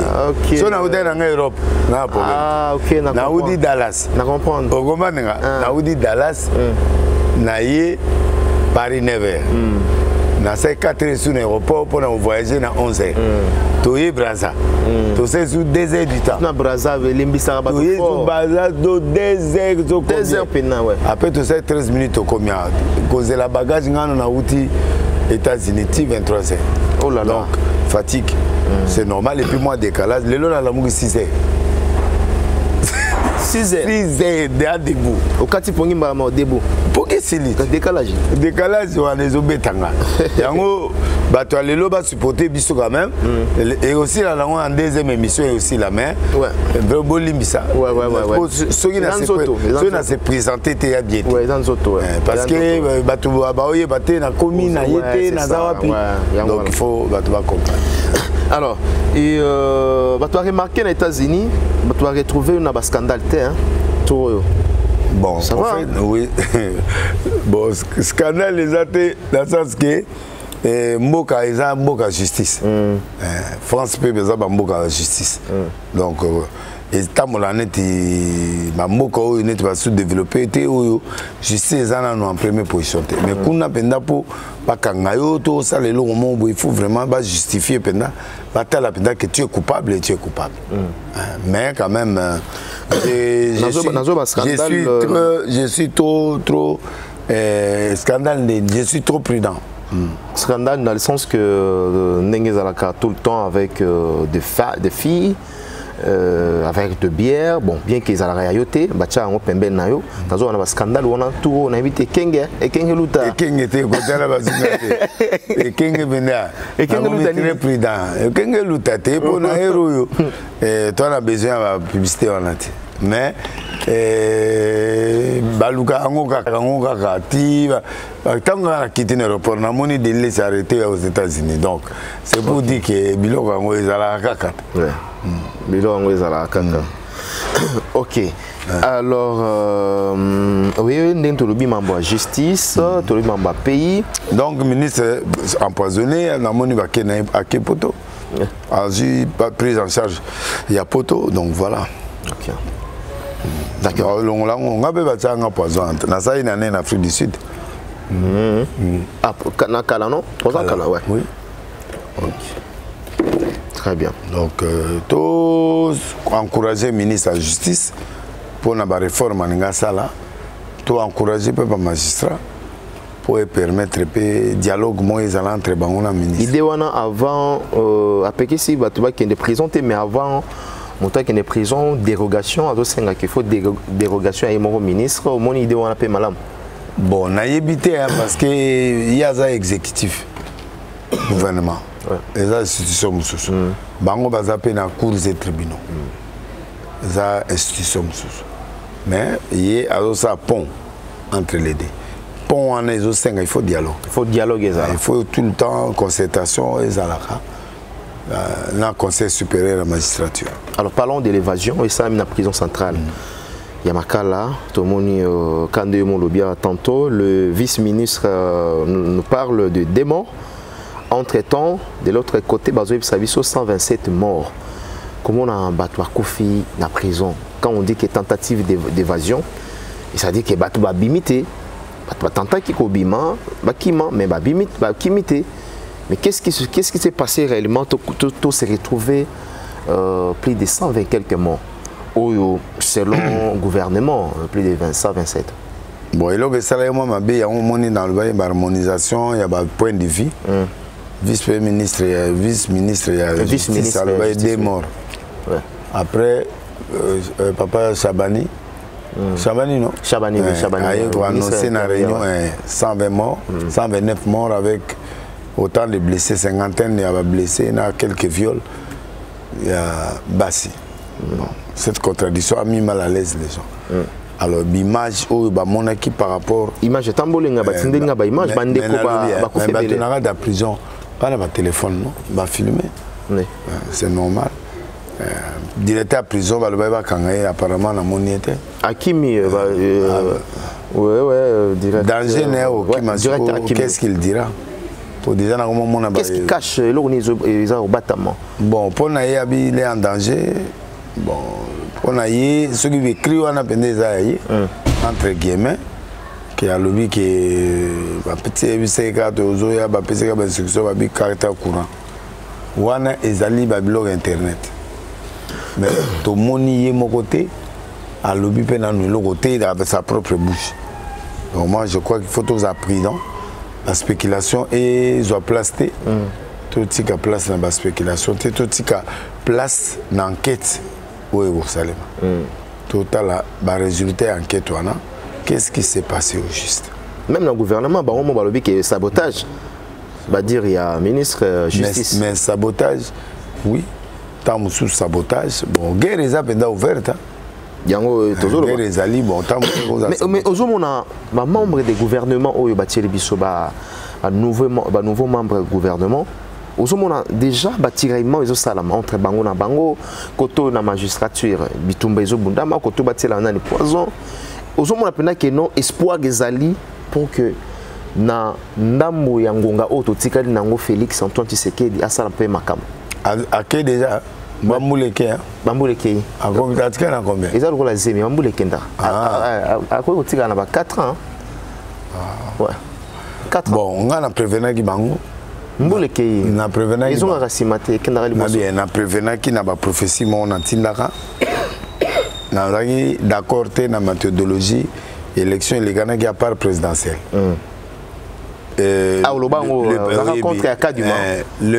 Si on a en Europe, on a un problème. On a dit Dallas. On a dit Dallas, Paris 9h. Dans ces 4 heures sur l'aéroport pour voyager dans 11 heures. Tu es Brazza. Tu sais sur 2 heures du temps. Tu es Brazza, tu es Brazza, 2 heures. Après tu sais 13 minutes au combien. Cause la bagage, on a outil États-Unis 23 heures. Oh là là. Donc fatigue, c'est normal. Et puis moi décalage, le long à la mouille 6 heures. 6 heures. 6 heures de debout. Au cas où il m'a debout. Pour que c'est lui. Décalage. Décalage, on a des obétanga. Yango, tu as les lobes supporter biso quand même. Et aussi là, en deuxième émission, et aussi la main. Ouais. Vraiment limisa. Ouais. Ceux qui n'ont se présenté, tu es bien. Ouais, dans auto. Parce que batu baoye baté na komi na yete na zawapi. Donc il faut batu ba comprendre. Alors, et tu as remarqué aux États-Unis, tu as retrouvé un scandale, hein? Bon, ça en va, fait, oui. Bon, scandale les athées dans le sens que Mboka est un Mboka justice. France peut besoin de Mboka justice. Donc, et tant que l'année Mboka est pas sous-développé, justice est en première position. Mais quand on a penda pour pas kangayo tout ça les longs moments il faut vraiment pas justifier penda pas la penda que tu es coupable et tu es coupable. Mais quand même je suis trop scandale, je suis trop prudent. Scandale dans le sens que Nengue Zalaka tout le temps avec des filles, avec de bière, bon, bien qu'ils aient la réalité, Bacha on peut bien nayo. Dans un scandale on a tout, on a invité Kenge et Kenge Luta. Et Kenge était côté la base. Et Kenge venait. Et Kenge Luta très prudent. Et Kenge Luta t'es pour na héros. Et toi on a besoin de publicité en ati. Mais baluka angoka ti tant qu'on a quitté l'aéroport na moni de laisser arrêter aux États-Unis. Donc c'est pour dire que biloko ango ezala kaka. Ouais. Biloko ango ezala kaka. OK. Alors oui, nous avons le membre justice, tout le membre pays. Donc ministre empoisonné na moni ba à Kepoto. Agi pas prise en charge. Il y a poto donc voilà. OK. D'accord. On a besoin de poison. On a ça en Afrique du Sud. Ah, Kala, non? Kala, ouais. Oui. Okay. Très bien. Donc, tous encourager le ministre de la Justice pour la réforme en Sala, tous encourager le magistrat pour permettre le dialogue entre les ministres. L'idée avant, après que si tu vas qu'il prison, mais avant. Montant qu'il y a des prisons, dérogation, il faut dérogation à mon ministre, au moins idée on a fait malam. Bon, on a évité parce qu'il y a un exécutif, gouvernement, les institutions, bango bazapé dans cours et tribunaux, les institutions. Mais il y a un pont entre les deux. Pont en il faut dialogue. Il faut dialoguer. Il faut tout le temps concertation et le Conseil supérieur de la magistrature. Alors parlons de l'évasion et ça dans la prison centrale. Yamakala, tout le monde, Kande Molobia tantôt, le vice-ministre nous parle de démons. Entre-temps, de l'autre côté, Bazoïb Saviso, 127 morts. Comment on a un bateau Kofi dans la prison? Quand on dit qu'il y a tentative d'évasion, ça dit que bateau va bimiter. Bateau va tenter qu'il y a bima, mais va bimiter. Mais qu'est-ce qui s'est passé réellement? Tout s'est retrouvé plus de 120 quelques morts. Selon le gouvernement, plus de 127. Bon, il y a une harmonisation, il y a un point de vue. Vice-ministre, il y a des morts. Ouais. Après, papa Chabani. Chabani, non? Chabani, oui, Chabani. Il a annoncé dans la réunion 120 morts, 129 morts avec autant de blessés, cinquantaine, il y a blessés, il y a quelques viols, il y a Bassi. Bon, cette contradiction a mis mal à l'aise les gens. Alors, l'image, mon équipe par rapport. Image, tambolinga, image, la prison, pas le téléphone, non? Va filmer. C'est normal. Directeur à prison, apparemment, la monnaie. Akimi, danger, qu'est-ce qu'il dira? Qu'est-ce qui cache les au bâtiment? Bon, pour Naïa, il est en danger. Bon, pour Naïa, ceux qui écrivent, on a des aïe, entre guillemets, qui a lobby qui est petit, carte aux oya, petit, instruction, carte courant. Wana ezali blog internet. Mais tout le monde y est mon côté, à lobby pendant le côté avec sa propre bouche. Donc moi, je crois qu'il faut tous appréhender. La spéculation et la place tout ce qui a place dans la spéculation tout ce qui a place dans l'enquête au Jérusalem total ba résultat enquête wana qu'est-ce qui s'est passé au juste? Même dans le gouvernement ba on ba lobi que sabotage va dire il y a ministre justice mais sabotage oui tant sous sabotage bon guerre est pendant ouverte yango toujours guerre est ali bon tant mais ozomona ba membre des gouvernements oyo ba tieli biso ba nouveau membre du gouvernement ozomona déjà ba tiraillement ezo salama entre bango na bango koto na magistrature bitumba ezo bundama koto ba tiela nani poison ozomona pena que non espoir ezali pour que na ndambo ya ngonga oto tikali nango Félix Antoine Tshisekedi asala pe makam aké déjà bambuleke bambuleke a combien atika na combien ils ont la zemi bambuleke nda a ko tika na ba 4 ans ouais 4 ans bon on a prévenu ki bango mbuleke na prévenu ils ont rasimate kenda li moso na prévenu ki na ba prophétie mo na tindaka na lagi d'accord te na méthodologie élection illégale qui a part présidentielle le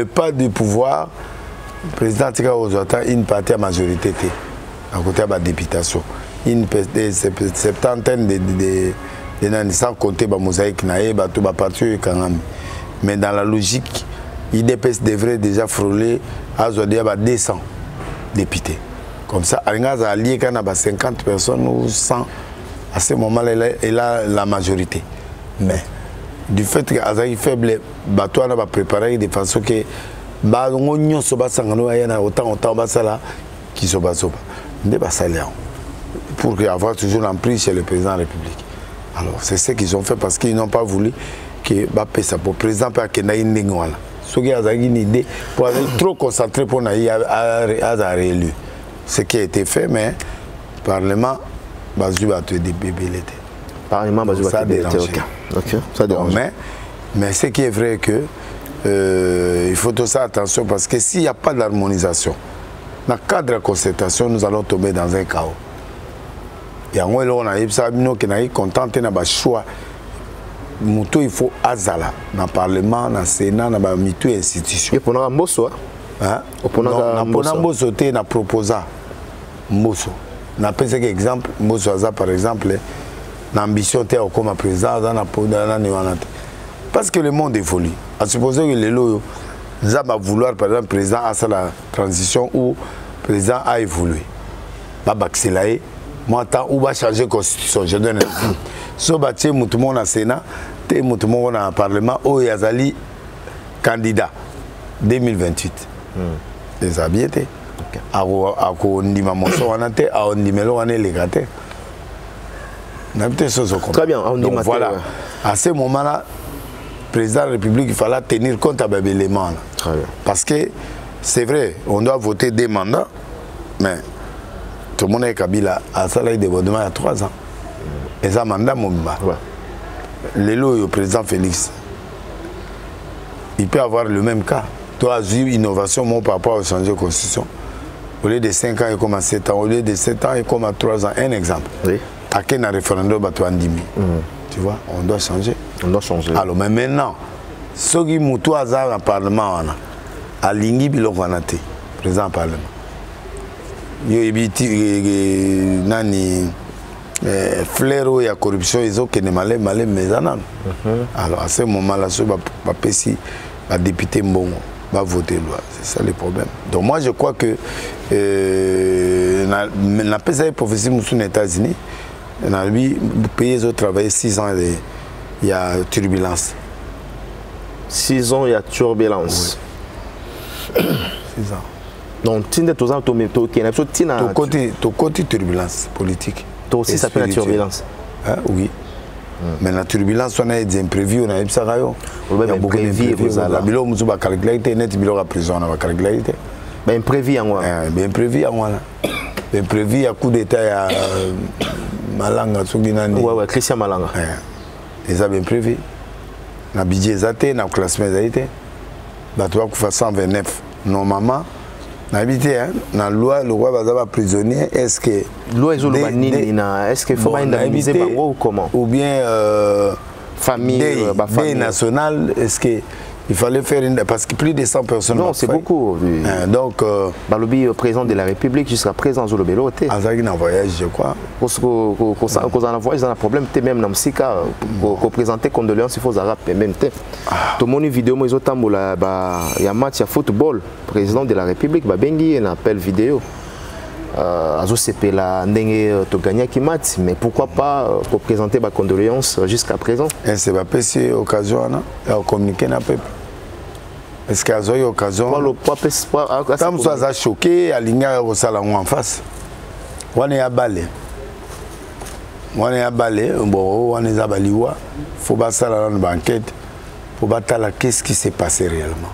pas du pouvoir président tika ozota une partie à majorité te à côté de la députation une septantaine de nani sans compter ba mosaïque nae ba tout ba parti kangami mais dans la logique IDPS devrait déjà frôler à 200 députés comme ça Aringaza allié quand a 50 personnes ou 100 à ce moment-là il a la majorité mais du fait que Azaï faible bateau on va préparer de façon que ba ngonyo so basangano ayana autant basala qui so basoba ne basala pour avoir toujours l'emprise chez le président de la République. Alors c'est ce qu'ils ont fait parce qu'ils n'ont pas voulu que Bappé ça pour président pas que na indengwana ce qui a une idée pour être trop concentré pour naï à réélu ce qui a été fait mais le parlement bazu a tué des bébés l'été parlement bazu a tué OK ça dérange mais ce qui est vrai que il faut tout ça attention parce que s'il n'y a pas d'harmonisation dans le cadre de la concertation nous allons tomber dans un chaos et en gros on a eu ça nous qui n'a contenté na ba choix muto il faut azala dans le parlement dans le sénat dans ba mitu institution et pour na mboso hein pour na mboso te na proposa mboso na pense que exemple mboso aza par exemple l'ambition te comme président dans la podana ni wanate parce que le monde évolue à supposer que les loyaux va vouloir par exemple président à la transition ou président a évolué va accélérer moi tant ou va changer constitution je donne un exemple so batie tout le monde au sénat te tout le monde au parlement ou yazali candidat 2028 les habités à ko ndima moso wanate a ndimelo wane legate très bien donc voilà à ce moment là président de la République, il fallait tenir compte à ces éléments. Parce que c'est vrai, on doit voter des mandats, mais tout le monde est Kabila à salaire de votement il y a 3 ans. Et ça, mandat, le président Félix, il peut avoir le même cas. Tu as eu innovation, mon papa a changé de constitution. Au lieu de 5 ans, il commence à 7 ans. Au lieu de 7 ans, il commence à 3 ans. Un exemple. Oui. À quel référendum, tu as dit. Tu vois, on doit changer. On doit changer. Alors, mais maintenant, ceux qui ont tout hasard dans le Parlement, à l'Ingi, ils ont été présent au Parlement. Il y a des fléaux et la corruption, ils ont été malais, mais alors, à ce moment-là, ceux qui ont député Mbongo va voter loi. C'est ça le problème. Donc, moi, je crois que la PSA est prophétie aux États-Unis. Dans lui, pays ont travaillé 6 ans, il y a turbulence. 6 ans, il y a turbulence. Oui. 6 ans. Donc, tu as côté turbulence politique. Toi aussi, ça s'appelle la turbulence. Hein? Oui. Mais la turbulence, on a des imprévus, on a des imprévus. Il y a beaucoup d'imprévus. Il y a beaucoup d'imprévus. Mais imprévu en moi. Mais imprévu en moi. Imprévu, il y a coup d'état, il y a Malanga, ouais, Christian Malanga. Ils ont bien prévu. Dans le budget, dans le classement, tu vas 129. Normalement, dans la loi, le roi va prisonnier. Est-ce que. Est-ce qu'il faut indemniser ou comment? Ou bien. Famille nationale, est-ce que Il fallait faire une... Parce que plus de 100 personnes... Non, c'est beaucoup. Donc... Balobi, président de la République, jusqu'à présent, Zolobelo, t'es... En voyage, je crois. Parce qu'on a un voyage, dans un problème, t'es même dans le Sika, pour présenter condoléances, il faut Arabes, même t'es. Tout le monde, une vidéo, il y a un match à football, président de la République, Bengi, un appel vidéo. Azo Sepela, Ndenge, to gagner qui match, mais pourquoi pas pour présenter ma condoléances jusqu'à présent? Et c'est pas possible, occasion, on communique un peu. Est-ce qu'il y a une occasion? Quand vous êtes choqué, aligné au salon en face, on est à balai. On est à balai, bon, on est à baliwa. Il faut pas ça dans une banquette. Il faut pas qu'est-ce qui s'est passé réellement.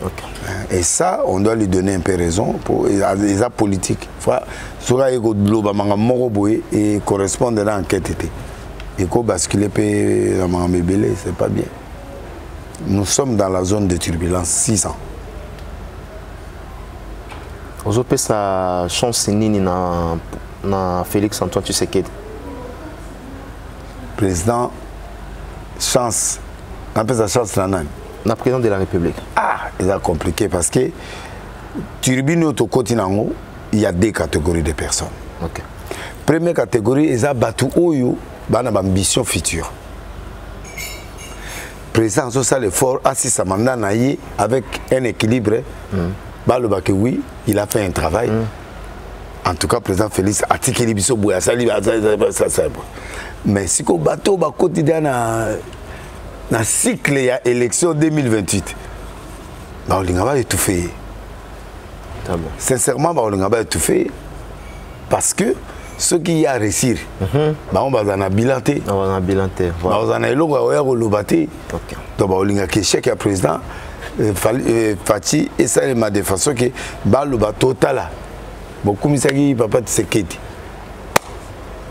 Okay. Et ça, on doit lui donner un peu raison pour les politiques. Il faut et correspondre à l'enquête. Il faut basculer dans le bébé, c'est pas bien. Nous sommes dans la zone de turbulence 6 ans. Vous avez sa chance nini na Félix Antoine Tshisekedi. Président, chance. On appelle sa chance la nani. Le président de la République. Ah, c'est compliqué parce que turbine au continent, il y a deux catégories de personnes. Okay. Première catégorie, ils ont battu Oyo, une ambition future. Président, ça l'effort, assis sa mandat avec un équilibre. Oui, il a fait un travail. En tout cas, président Félix a tiré les bisous. Mais si on bateau quotidien dans le cycle de l'élection 2028, on va étouffer. Sincèrement, on va étouffer parce que ceux qui y a réussi, on va en bilanter. On va en bilanter. On va en bilanter. Donc, on va échec à président Fati et ça m'a de façon que le bateau là. Beaucoup de gens papa de sécurité.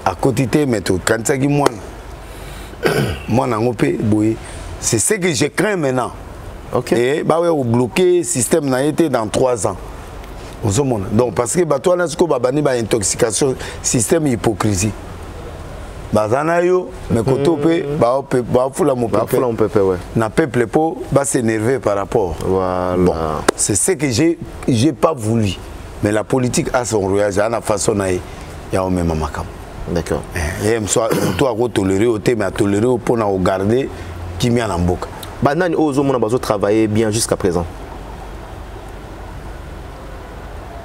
À côté de mais quand ça qui moi c'est ce que je crains maintenant. Okay. Et bah ouais, bloquer le système n'a été dans 3 ans. Donc parce que bah toi là ce que bah bani bah intoxication système hypocrisie. Bah zanayo mais côté pe bah fula mon peuple ouais. Na peuple po bah s'énerver par rapport. Voilà. Bon, c'est ce que j'ai pas voulu. Mais la politique a son voyage à la façon il y a au même makam. D'accord. Et toi à tolérer au thème à tolérer pour nous garder qui met en boca. Banane aux hommes on a travaillé bien jusqu'à présent.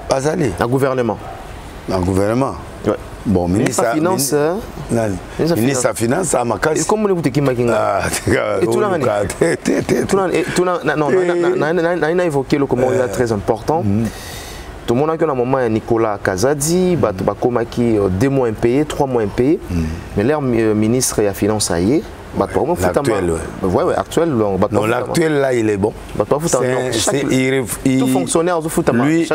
Bazali. Un gouvernement. Un gouvernement. Ouais. Bon, ministre des Finances. Ministre des Finances à Makassi. Comment vous dites qu'il et tout là, on a évoqué le comment il est très important. Tout le monde a un moment Nicolas Kazadi, Bakomaki 2 mois impayés, 3 mois impayés. Mais l'air ministre des Finances a y l'actuel, ouais, actuel. Non, l'actuel là, il est bon. Tout fonctionnaire, lui,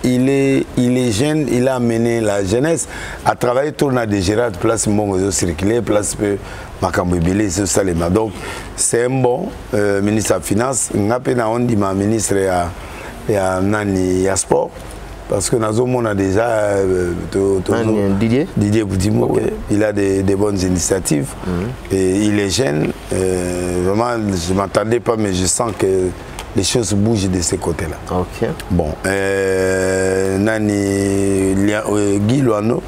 il est jeune, il a amené la jeunesse à travailler tourner à des gérades, place Mongo circuler, place Makambibili, c'est ça les mains. Donc, c'est un bon ministre des Finances. On dit ma ministre et à sport. Parce que nous a déjà Didier Boudimo, okay. Il a des bonnes initiatives et il est jeune. Vraiment, je ne m'attendais pas, mais je sens que les choses bougent de ce côté-là. Okay. Bon, Guy Loano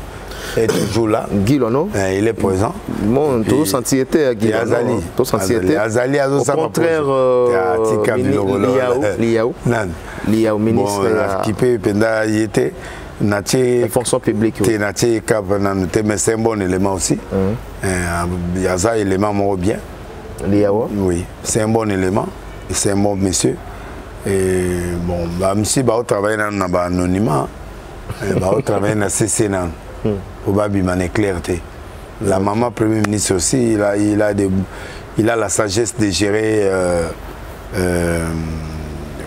est toujours là. Guy Loano, il est présent. Bon, tout senti était Guy Loano. Azali, au contraire, Liao ministre qui peut penda y était natie fonction publique t'es natie cap mais c'est un bon élément aussi il y a ça élément moi bien Liao oui c'est un bon élément c'est un bon monsieur et bon bah monsieur bah travailler dans anonymat bah travailler dans CC nan au babi mané clarté la maman premier ministre aussi il a la sagesse de gérer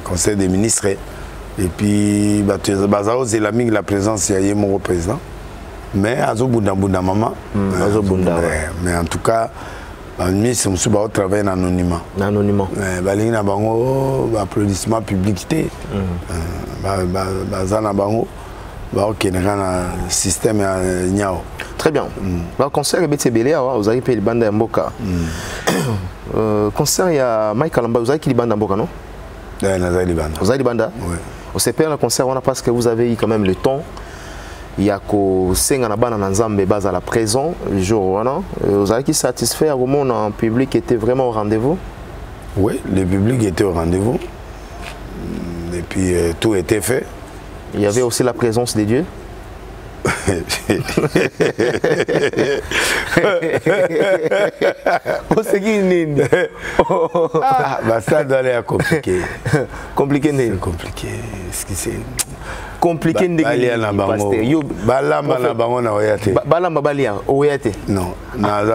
Conseil des ministres et puis c'est l'ami de la présence il y a mon président mais Azobunda maman mais en tout cas le ministre va travailler en anonymat balina bango applaudissement publicité bazana bango ba okena na système nyao Très bien. Le concert est belé, vous avez payé le bande Mboka. Concert, il y a Mike Kalamba, vous avez qui le bande Mboka, non? Oui, vous avez le bande. Vous avez le bande? Oui. Au CPR, le concert, on a parce que vous avez eu quand même le temps. Il y a que 5 ans dans Nzambe base à la présent, le jour, non? Vous avez qui satisfait, au monde en public était vraiment au rendez-vous? Oui, le public était au rendez-vous. Et puis tout était fait. Il y avait aussi la présence des dieux. Ça doit être compliqué. Compliqué, c'est compliqué. Est-ce que c'est compliqué? Balamba balia oyate. Non.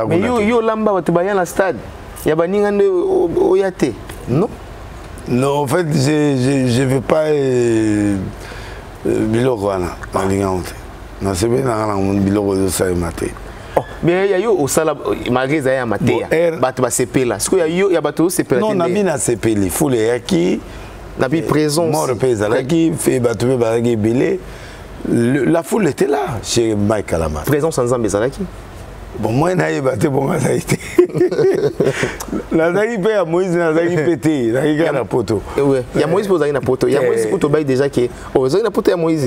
Mais yo lamba batubaya na stade. Ya baningande oyate. Non. Non, en fait, je ne veux pas biloko wana malingante. Na sebe na biloko zo sa maté. Oh, mais ya yo osala mageza ya maté. Bato ba sepela. Siko ya yo ya bato sepela. Non, na bina sepeli, fule yaki na bi présence. Mort pesa laki fait bato be baraki belé. La foule était là chez Mike Kalama. Présence en Zambie Zalaki. Bon, moi, je n'ai pas été bon à ça. La Zaki paye à Moïse, la Zaki pété, la Zaki a poto. Oui, il y a Moïse pour Zaki na poto. Il y a Moïse pour Tobaï déjà qui est. Oh, Zaki na poto à Moïse.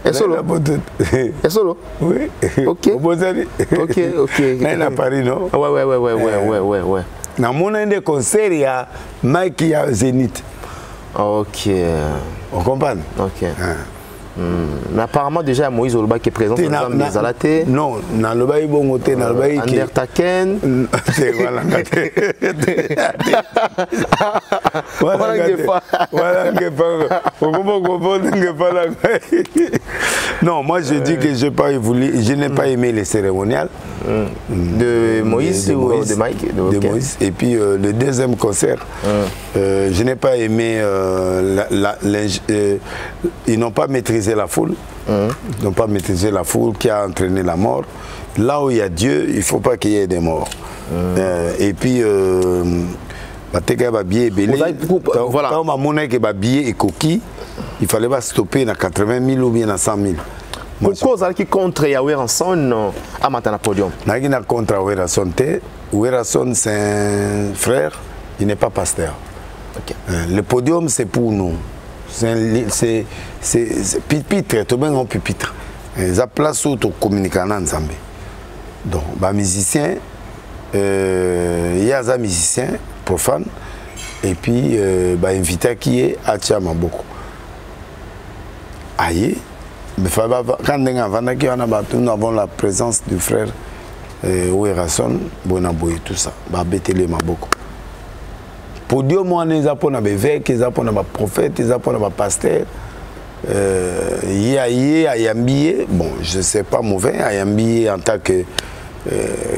Et solo. Et solo. Oui. Ok. Ok, ok. Là, à Paris, non? Ouais. Dans mon un des concerts, il y a Mike qui a Zénith. Ok. On comprend? Ok. Mais apparemment déjà Moïse Oloba qui est présent dans les Zalaté. Non, dans le bail bon côté, dans le bail qui Andertaken. Voilà. Non, moi je dis que je n'ai pas aimé les cérémoniales de Moïse ou de Mike. De Moïse. Et puis le deuxième concert, je n'ai pas aimé ils n'ont pas maîtrisé la foule. Ils n'ont pas maîtrisé la foule qui a entraîné la mort. Là où il y a Dieu, il ne faut pas qu'il y ait des morts. Et puis, il fallait pas stopper à 80 000 ou bien à 100 000. Pourquoi vous avez contre Yahweh Ranson à Matana Podium? Je n'ai pas contre Yahweh Ranson. Yahweh Ranson, c'est un frère, il n'est pas pasteur. Okay. Le podium, c'est pour nous. C'est pupitre, tout le monde pupitre. Ça place où tu communiques en Zambie. Donc, les musiciens, il y a des musiciens profanes, et puis les invités qui est à Tchamaboko. Aïe, quand nous avons la présence du frère Ouerason, Bonaboye, tout ça, Babetele Maboko. Podium, on est pour les évêques, ils pour les prophètes, ils pour les pasteurs. Il y a Ayambié, bon, je ne sais pas mauvais, Ayambié en tant que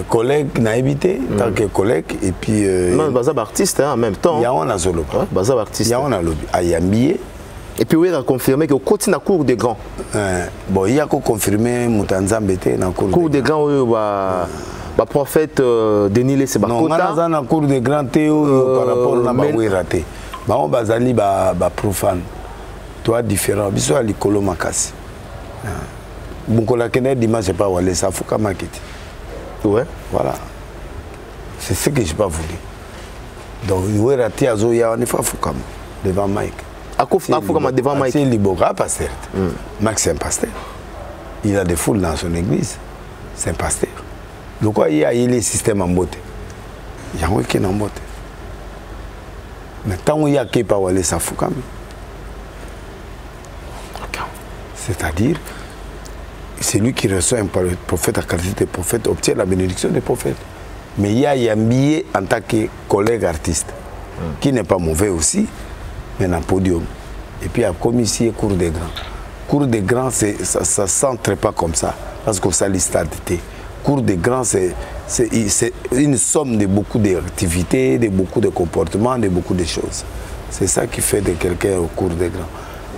collègue, naïvité, en tant que collègue, et puis. Non, Bazab artiste en même temps. Il y a un azolo. Bazab artiste. Il y a un lobby. Ayambié. Et puis, oui, il a confirmé qu'au côté de la cour des grands. Bon, il y a confirmé Moutanzambete dans la cour des grands. Oui, le prophète Denis Lé Sebakota. Non, dans la cour des grands théo par rapport à la raté. On bazali profane. Toi différent. Biso ali kolo makasi. Bunkola kene dimanche pas wale ça faut ka makiti. Ouais. Voilà. C'est ce que je pas voulu. Donc il ouais raté azo ya on faut fukam devant Mike. Fukam devant Mike. C'est Liboka pasteur. Mike c'est un pasteur. Il a des foules dans son église. C'est un pasteur. Donc il y a les systèmes en beauté. Il y a un qui est en beauté. Mais tant qu'il y a qui pas wale ça fukam. C'est-à-dire, c'est lui qui reçoit un prophète à qualité de prophète, obtient la bénédiction des prophètes. Mais il y a Yambié en tant que collègue artiste, qui n'est pas mauvais aussi, mais dans le podium. Et puis il y a comme ici, cours des grands. Cours des grands, ça ne s'entre pas comme ça, parce que ça l'histoire-té. Cours des grands, c'est une somme de beaucoup d'activités, de beaucoup de comportements, de beaucoup de choses. C'est ça qui fait de quelqu'un au cours des grands.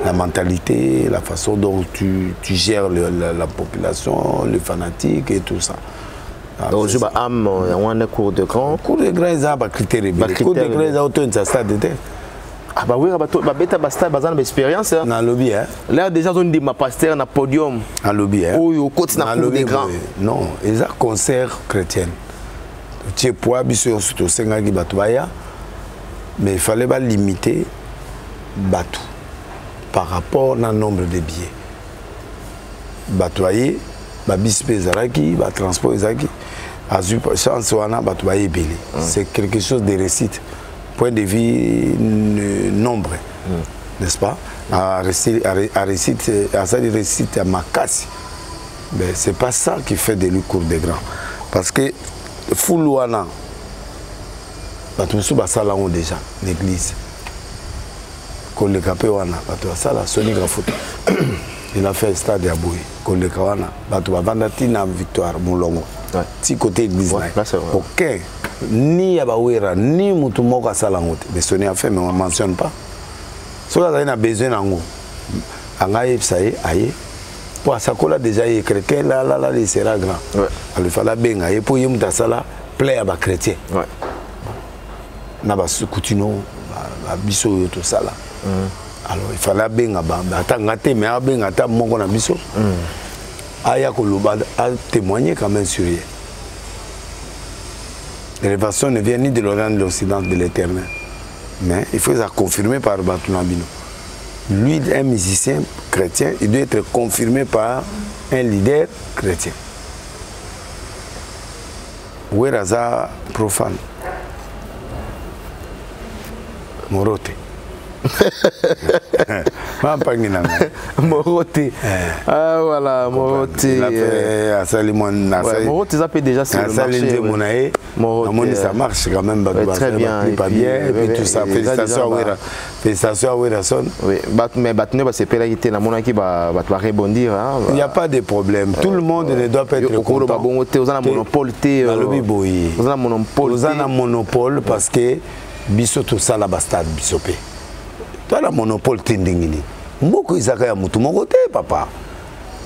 La mentalité, la façon dont tu gères la population, les fanatiques et tout ça. Donc, je vais un cours de grand. Cours de grand, ils ont des critères. Cours de grand, ils ont un stade de terre. Ah bah oui, bah beta basta bazan d'expérience. Na lobby hein. Là déjà on dit ma pasteur na podium. Na lobby hein. Oh yo côté na cour des grands. Non, ils ont concert chrétien. Tu poids biso surtout sengaki batubaya. Mais il fallait pas limiter batou par rapport au nombre de billets. Batouaye, babispe zaraki, ba transport zaraki. Azu chance wana batouaye belé. C'est quelque chose de récite. Point de vue nombre, n'est-ce pas? À récite à Makassi. Mais c'est pas ça qui fait de lui cour des grands. Parce que Foulouana, Batoussou Basala ont déjà l'église. Kole Kapewana, Batoussala, Sonic Rafout. Il a fait un stade à Bouy. Kole Kawana, Batouba Vandatina Victoire, Moulongo. Petit côté église. Ok. Ni Yabawera, ni Moutoumoko Salangote. Mais ce n'est fait, mais on ne mentionne pas. Ce qu'on a besoin d'ango. Angaïb Saïe, aïe. Pour Sakola déjà, il est chrétien, là, il sera grand. Alors il fallait bien, aïe, pour Yemta Sala, plaît à ma chrétien. Naba Soukutino, Bisso, tout ça là. Alors il fallait bien, attends, mais bien, attends, mon qu'on a Bisso. Aya Koloba a témoigné quand même sur lui. L'élévation ne vient ni de l'Orient ni de l'Occident, de l'Éternel. Mais il faut être confirmé par Batunabino. Lui, un musicien chrétien, il doit être confirmé par un leader chrétien. Oueraza profane. Morote. Morote. Ah voilà, Morote. Morote, ça peut déjà sur le marché. Morote, ça marche quand même. Très bien. Pas bien. Et puis tout ça. Félicitations à Ouera. Félicitations à Ouerason. Oui, mais Batne, c'est pas là qui va rebondir. Il n'y a pas de problème. Tout le monde ne doit pas être content. Vous avez un monopole. Vous avez un monopole parce que biso tout ça la bastade bisopé. Toi la monopole tendingini. Mboko izaka ya mutu mokote papa.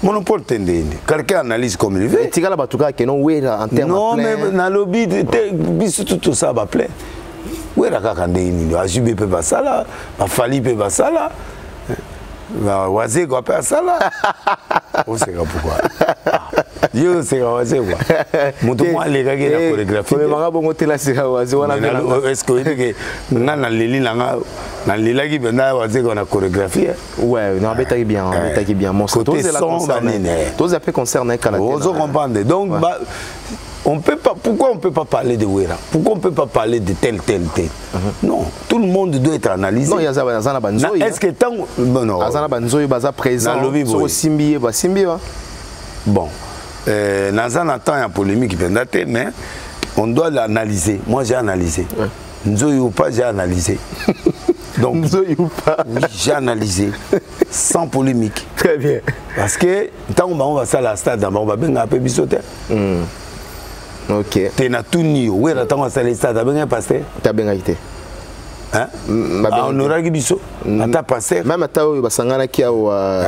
Monopole tendingini. Quelqu'un analyse comme il veut. Tika la batuka que non wera en terme. Non mais na lobby biso tout ça va plein. Wera kaka ndingini. Ajube pe basala, ba fali pe basala. Ba waze ko pe basala. On sait pas pourquoi. Yo c'est waze quoi. Mutu mo alega ke la chorégraphie. Mais manga bongo tela c'est waze wana. Est-ce que na leli nanga na lila ki benda waze ko na chorégraphie. Ouais, non betaki bien, betaki bien. Mon côté son tous appels concerné Canada. Vous comprenez. Donc on peut pas, pourquoi on ne peut pas parler de Ouera? Pourquoi on ne peut pas parler de tel. Non, tout le monde doit être analysé. Non, il y a Zana Banzoy. Est-ce que tant... Non. Zana Banzoy, Baza présent. Sur Simbi, bon, Nazana tant il y a polémique, mais on doit l'analyser. Moi, j'ai analysé. Nzoy ou pas, j'ai analysé. Donc, Nzoy ou pas. Oui, j'ai analysé. Sans polémique. Très bien. Parce que tant on va ça la stade, on va bien un peu bisoter. Ok. Tu as tout nié. Oui, attends, ça les stades, tu as bien passé. Tu as bien été. Hein? On aura qui biso. Tu as passé. Même à Tao, il va s'engager qui a.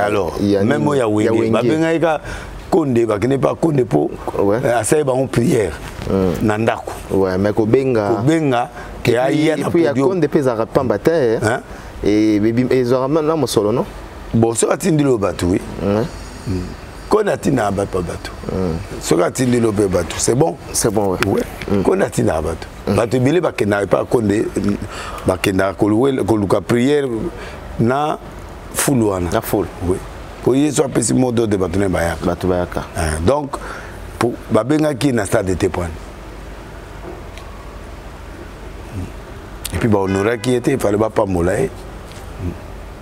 Alors, même moi, il y a Wenge. Tu as bien été. Konde, qui n'est pas Konde pour. Ça, il va en prière. Nandaku. Ouais, mais Kobenga. Kobenga. Et puis, il y a Konde, puis il y a Pambate. Et ils ont ramené là, mon solo, non? Bon, ça va t'indiquer le bateau, oui. Qu'on a tina bateau. Ce qu'a tindi le bateau, c'est bon. C'est bon, oui. Qu'on a tina bateau. Bateau bilé parce qu'il n'avait pas condé, parce qu'il n'a qu'au prière na foulouana. Na foule. Oui. Pour y soit petit mot de bateau ne bayaka. Bateau bayaka. Donc pour babenga qui n'a stade de tépoine. Et puis bah on aurait qui était, il fallait pas moulaye.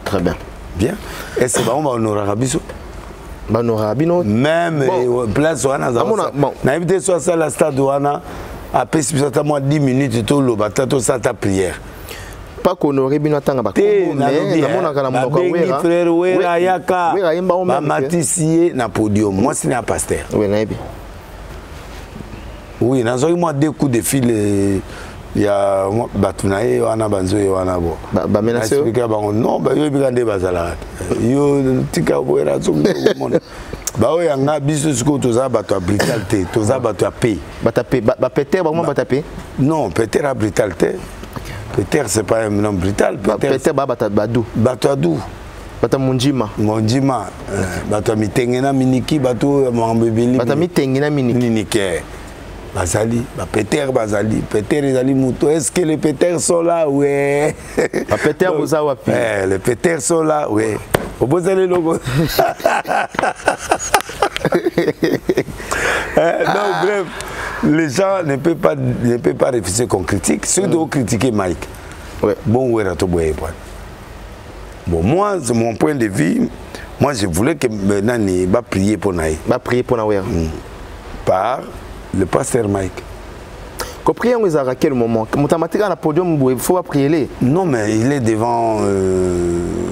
Très bien. Bien. Et c'est bon, on aura rabiso. Même place wana na évité soit ça la stade wana après si ça moi 10 minutes tout le batato ça ta prière pas qu'on aurait bien attendre ba mais na mona kana moko wera frère wera yaka ba matisier na podium moi c'est un pasteur oui naibi oui na zo moi 2 coups de fil il y a batunaye wana banzoye wana bo ba menacer expliquer ba non ba yo bikande bazala yo tika wera zo monde ba oya nga biso siko toza bato brutalité toza bato paix bata paix ba péter ba mo bata paix non péter à brutalité Peter, c'est pas un nom brutal. Peter Badou. Batouadou. Bata Monjima. Monjima. Bata mitengena miniki, batu mambebili. Bata mitengena miniki. Bazali, Peter Bazali, Peter Ezali Mouto. Est-ce que les Peter sont là? Ouais. Peter Bozawapi. Les Peter sont là, ouais. Au beau les logos. Donc bref, les gens ne peuvent pas refuser qu'on critique. Ceux qui ont critiqué Mike. Ouais. Bon, moi, c'est mon point de vue. Moi, je voulais que Nani va prier pour Naï. Va prier pour Naï. Par le pasteur Mike. Quand prier à quel moment? Moutamatika na podium, il faut pas prier. Non, mais il est devant.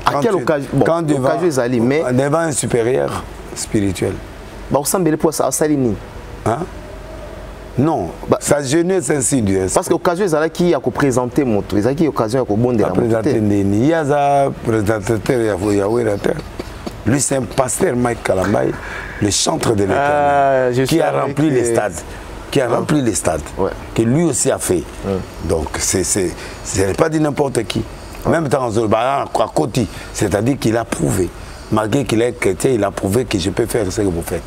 À quelle occasion? Quand devant un supérieur spirituel. Bah, on semble pour ça, ça l'ini. Hein? Non, sa jeunesse insidieuse. Parce que l'occasion est là qui a présenté mon truc. C'est l'occasion qui a bon de la présenter. Il y a un présentateur, lui c'est un pasteur Mike Kalambay, le chantre de l'Éternel, qui a rempli les stades. Qui a rempli les stades. Ouais. Que lui aussi a fait. Donc ce n'est pas dit n'importe qui. Même dans à côté, c'est-à-dire qu'il a prouvé. Malgré qu'il est chrétien, il a prouvé que je peux faire ce que vous faites.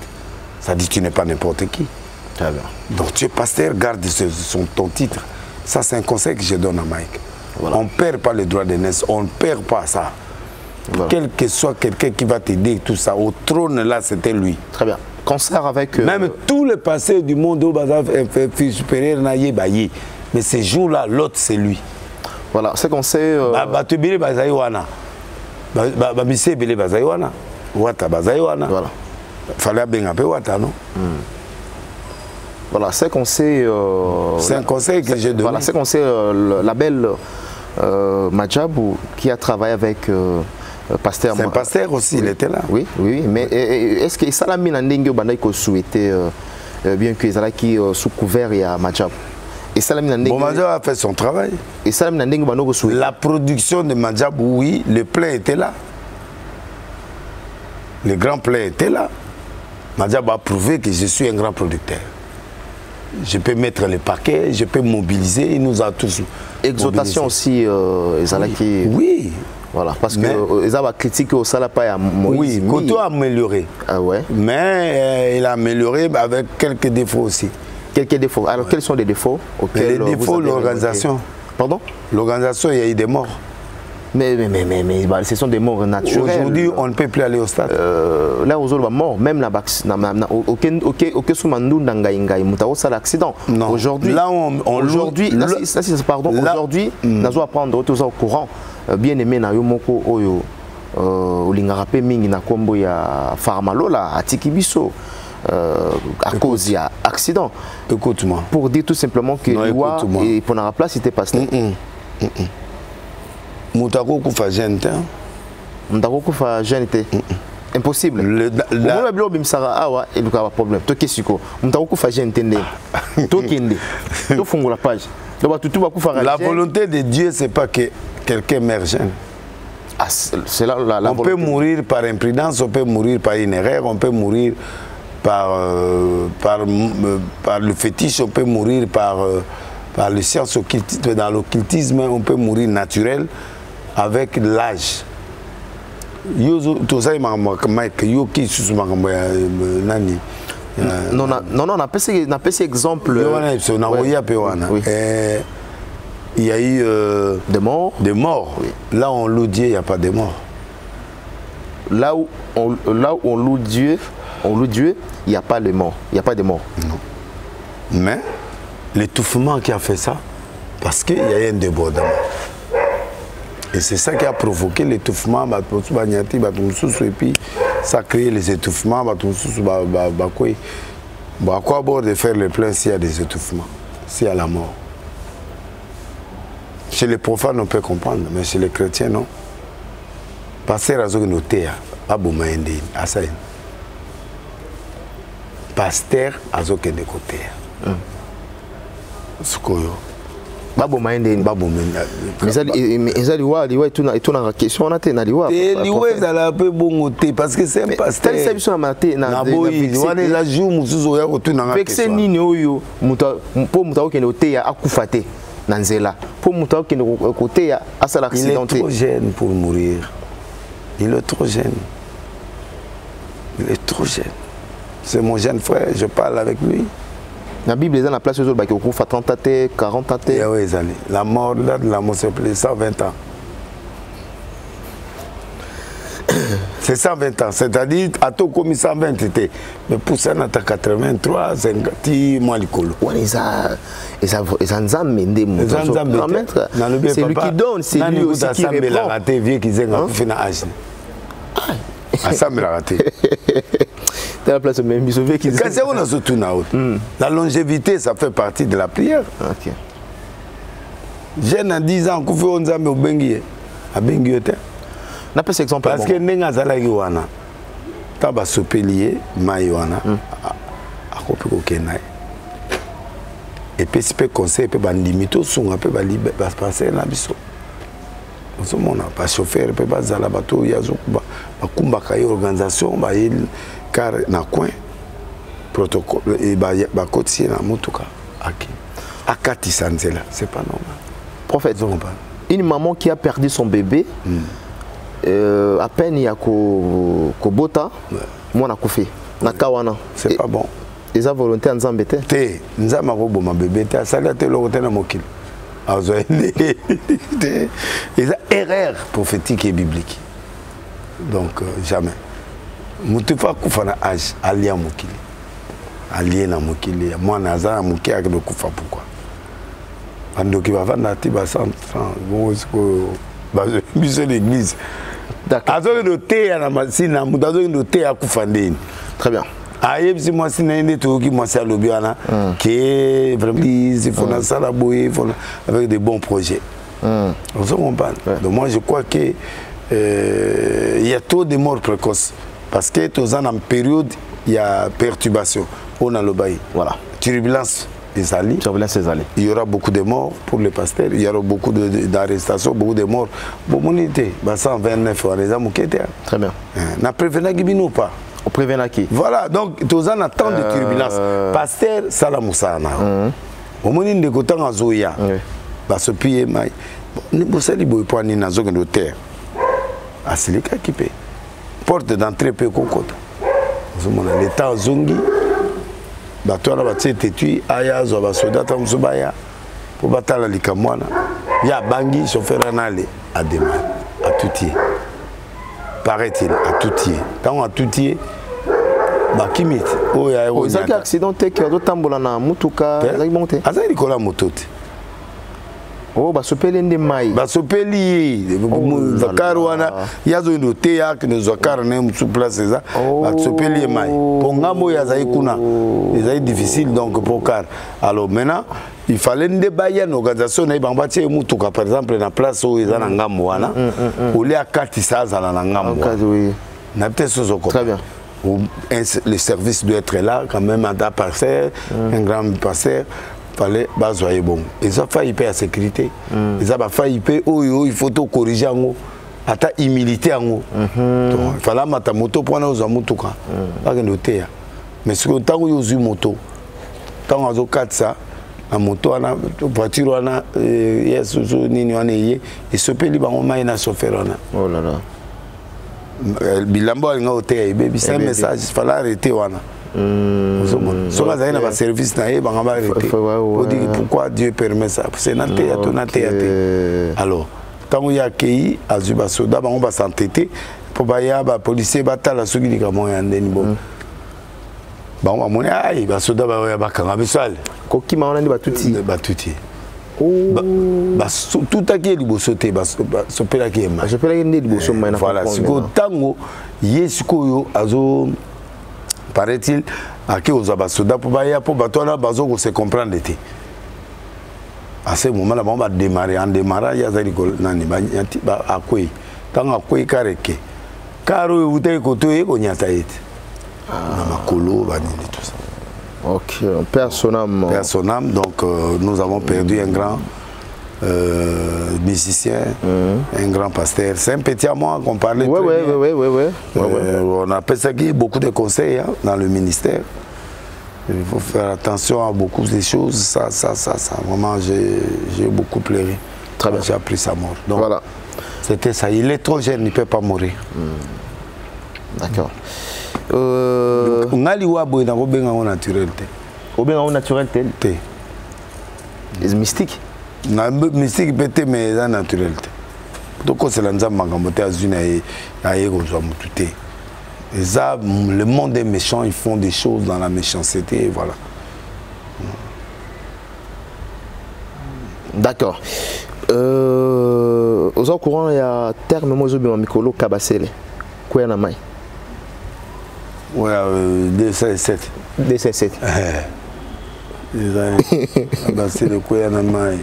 Ça dit que tu n'es pas n'importe qui. Donc tu es pasteur, garde ton titre. Ça c'est un conseil que je donne à Mike. Voilà. On ne perd pas le droit d'aînesse, on ne perd pas ça. Voilà. Quel que soit quelqu'un qui va t'aider, tout ça, au trône là c'était lui. Très bien. Concert avec... Même tous les pasteurs du monde au bazar supérieur n'aillent baillé. Mais ces jours-là, l'autre c'est lui. Voilà, c'est qu'on sait... Voilà. Fallait bien un peu Wata, non? Voilà, c'est qu'on sait... c'est un conseil que j'ai donné. Voilà, c'est qu'on sait la belle Madjabou qui a travaillé avec pasteur. C'est un pasteur aussi, il était là. Oui, oui, mais est-ce que ça l'a mis en ligne qu'on souhaitait bien que ça qui sous couvert et à Madjabou? Et ça l'a mis en ligne. Bon, Madjabou a fait son travail. Et ça l'a mis en ligne qu'on souhaitait. La production de Madjabou, oui, le plein était là. Le grand plein était là. Madjabou a prouvé que je suis un grand producteur. Je peux mettre les paquets, je peux mobiliser, il nous a tous... Exhortation aussi, oui. Oui. Voilà, parce que ils ont critiqué au Salapa à Moïse. Oui, Koto a amélioré. Ah ouais. Mais il a amélioré avec quelques défauts aussi. Quelques défauts. Alors quels sont les défauts auxquels les défauts, l'organisation. Pardon? L'organisation, il y a eu des morts. Mais ce sont des morts naturelles. Aujourd'hui, on ne peut plus aller au stade. Là, aux autres morts, même aucun soumandou n'angaïngaï, mutao ça l'accident. Aujourd'hui, là aujourd'hui, pardon, aujourd'hui, nous allons prendre au courant. Bien aimé na yomoko oyo olingarape mingi na kombo ya Farmalola à Tikibiso à cause de accident. Écoute-moi. Pour dire tout simplement que Liwa et pour la place c'était pas ça. Moutako kufa jeune te. Moutako kufa jeune te. Impossible. Le blo bimsara awa et luka problème. To kesiko. Moutako kufa jeune te ndé. To kende. To fungo la page. La volonté de Dieu c'est pas que quelqu'un meurt jeune. Ah, c'est là la on peut mourir par imprudence, on peut mourir par une erreur, on peut mourir par le fétiche, on peut mourir par le science occultisme. Dans l'occultisme, on peut mourir naturel avec l'âge. Non, on a passé exemple. Il y a eu des morts. Des morts. Oui. Là où on loue Dieu, il n'y a pas de morts. Là où on loue Dieu, il n'y a pas de morts. Il n'y a pas de morts. Non. Mais l'étouffement qui a fait ça, parce qu'il y a eu un débordement. Et c'est ça qui a provoqué l'étouffement. Et puis ça a créé les étouffements. À quoi bon de faire le plein s'il y a des étouffements, s'il y a la mort? Chez les profanes, on peut comprendre, mais chez les chrétiens, non. Pasteur Azog Notea, Abouma Ndine, Asaïn. Pasteur Azog Notea. Sukoyo. Babouma Ndine. Babouma Ndine. Mais ça, liwa, et tout dans la question, on a été dans liwa. Et liwa, ça a un peu bon côté, parce que c'est un pasteur. C'est ça, maté, na boy, liwa, la joue, moussouzo, ya, retourne dans la question. Vexé nini oyo, pour moutao qui noté, a koufate. Nanzela. Pour Mouta qui est côté à l'accident. Il est trop jeune pour mourir. Il est trop jeune. Il est trop jeune. C'est mon jeune frère, je parle avec lui. La Bible est dans la place où il y a 30 ans, 40 ans. La mort, là, de la mort, c'est plus 120 ans. C'est 120 ans, c'est-à-dire, à tout comme 120 était. Mais pour ça, on a 83, 50 mois de colo. C'est lui qui donne, c'est lui aussi qui répond. La place même, la longévité, ça fait partie de la prière. Jeune à 10 ans, qu'on fait 11 ans, mais au Benguier. À Benguier, exemple parce que nenga zala wana taba sopelier maïwana a copié kokena et puis si peut conseil peut bandimito songa peut ba passer na biso on mona pas chauffeur peut ba zala bato yazo ba kumba kay organisation ba car na coin protocole et ba kotier na mutuka aki akati sanzela c'est pas normal. Prophète, une maman qui a perdu son bébé à peine il y a Kobota, moi na koufi na kawana. C'est pas bon. Ils ont volonté en zambete. Té, nzama robo ma bébé, té ça té lo na mokil. Azo ende. Ils ont erreur prophétique et biblique. Donc jamais. Mutufa kufa na âge alia mokil. Alien na mokil, moi na za mokil ak do kufa pourquoi? Ando ki va vanda ti ba 100 bon est-ce que l'église. D'accord. Très bien. Si moi si naine tout qui moi c'est à l'obiana qui vraiment il faut dans ça la boue avec des bons projets. On se comprend. Donc moi je crois que il y a trop de morts précoces parce que tous en période il y a perturbation on a le bail. Voilà. Turbulence. Il y aura beaucoup de morts pour les pasteurs, il y aura beaucoup d'arrestations, beaucoup de morts. Bon, 129 on les a moqués. Très bien. On prévenu qui ou pas? On prévenu qui? Voilà, donc tous en attend de turbulence. Pasteur Salamoussana. Au moment de côté en Zoya, ce pied, ne bossez pas ni na zone de terre. Ah, c'est le cas qui paye. Porte d'entrée peut kokota. L'État zongi. Batona batie tetui aya zo ba soda ta musubaya pour batala likamwana ya bangi chauffeur anale à demain à toutier paraît-il à toutier tant à toutier ba kimit o ya o zaki accidenté que do tambola na mutuka zaki monter azali kola motote oh ba sopeli ndi mai ba sopeli zakaro wana yazo ndote ya que nous zakaro ne musu place ça ba sopeli mai pongamo ya zai kuna c'est difficile donc pour car alors maintenant il fallait une débailler une organisation na bamba tie mutuka par exemple na place où ils en ngambo wana au lieu à katisa za na ngambo na peut-être ce qu'on très bien le service doit être là quand même un pasteur un grand pasteur fallait bazoyer bon ils ont failli payer la sécurité ils ont failli payer il faut tout corriger en haut à ta humilité en haut il fallait mettre moto pour nous en mutuka pas que noter mais ce que tant où ils ont moto tant on a 4 ça la moto na voiture na yes nini wana yé et ce pays bango mai na chauffeur wana oh là là bilambo alinga hotel baby c'est un message il fallait arrêter wana so nga zaina ba service na yeba ngaba arrêter pour dire pourquoi Dieu permet ça c'est na te to na te alors tant ya kei azuba soda bango ba s'entêter pour ba ya ba policier ba tala soki ni kamo ya ndeni bon bango amone ai ba soda ba ya ba kanga bisale koki ma onandi ba tuti ba tout à qui liboso te ba sopela ki ema je pela ndi liboso mai na voilà siko tango yesiko yo azo paraît-il à qui aux abasoda pour baya pour batona bazo ko se comprendre était à ce moment là on va démarrer en démarrage ya zali ko nani ba nyati ba akoi tanga akoi kareke karo ute ko to e ko nyata ete na makolo ba nini tout ça. OK, personnam donc nous avons perdu un grand musicien, un grand pasteur. C'est un petit à moi qu'on parlait. Oui. On appelle ça qui beaucoup de conseils hein, dans le ministère. Il faut faire attention à beaucoup de choses. Ça. Vraiment, j'ai beaucoup pleuré. Très bien. J'ai appris sa mort. Donc, voilà. c'était ça. Il est trop jeune, il ne peut pas mourir. D'accord. Ngali wabo na kobenga o naturel te. Obenga o naturel te. Te. Les mystiques. Na mystique peut-être mais ça naturel te. Donc c'est la nzamba ngamote azuna et kozwa mutu te. Et ça, le monde est méchant, ils font des choses dans la méchanceté et voilà. D'accord. Aux au courant, il y a terme Mozobima Mikolo Kabasele. Quoi na mai? Ouais, 207. 207. C'est le quoi na mai.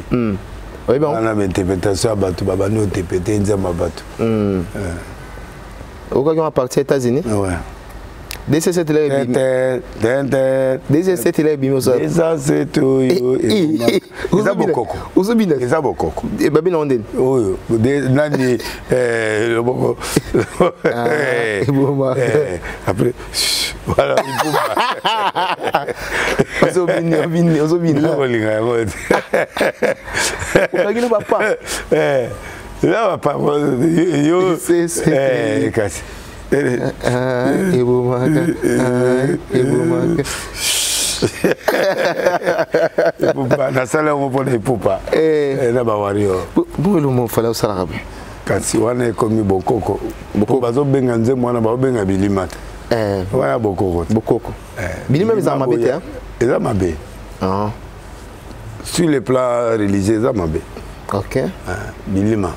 Oui, bon. On a une interprétation à Batou, Babano, TPT, Nzamba Batou. Au cas où on parti aux États-Unis? Ouais. 207 là, DZ7 là, bimosa. DZ7 oyo. Eza bokoko. Uzobina. Eza bokoko. Et babi na ondeni. Oyo. Nani le boko. Après voilà, il faut. Uzobina. Olinga yango. Okagina papa. Là papa yo kasi. Ebomaka. Epupa na sala ngo pona epupa. Na ba wario. Bolo mo fala usala kabe. Kasi wana ekomi bokoko. Bokoko bazo benga nze mwana ba benga bilimata. Wana bokoko. Bokoko. Bilima biza mabete hein? Eza mabe. Ah. Sur le plan religieux eza mabe. OK. Bilima.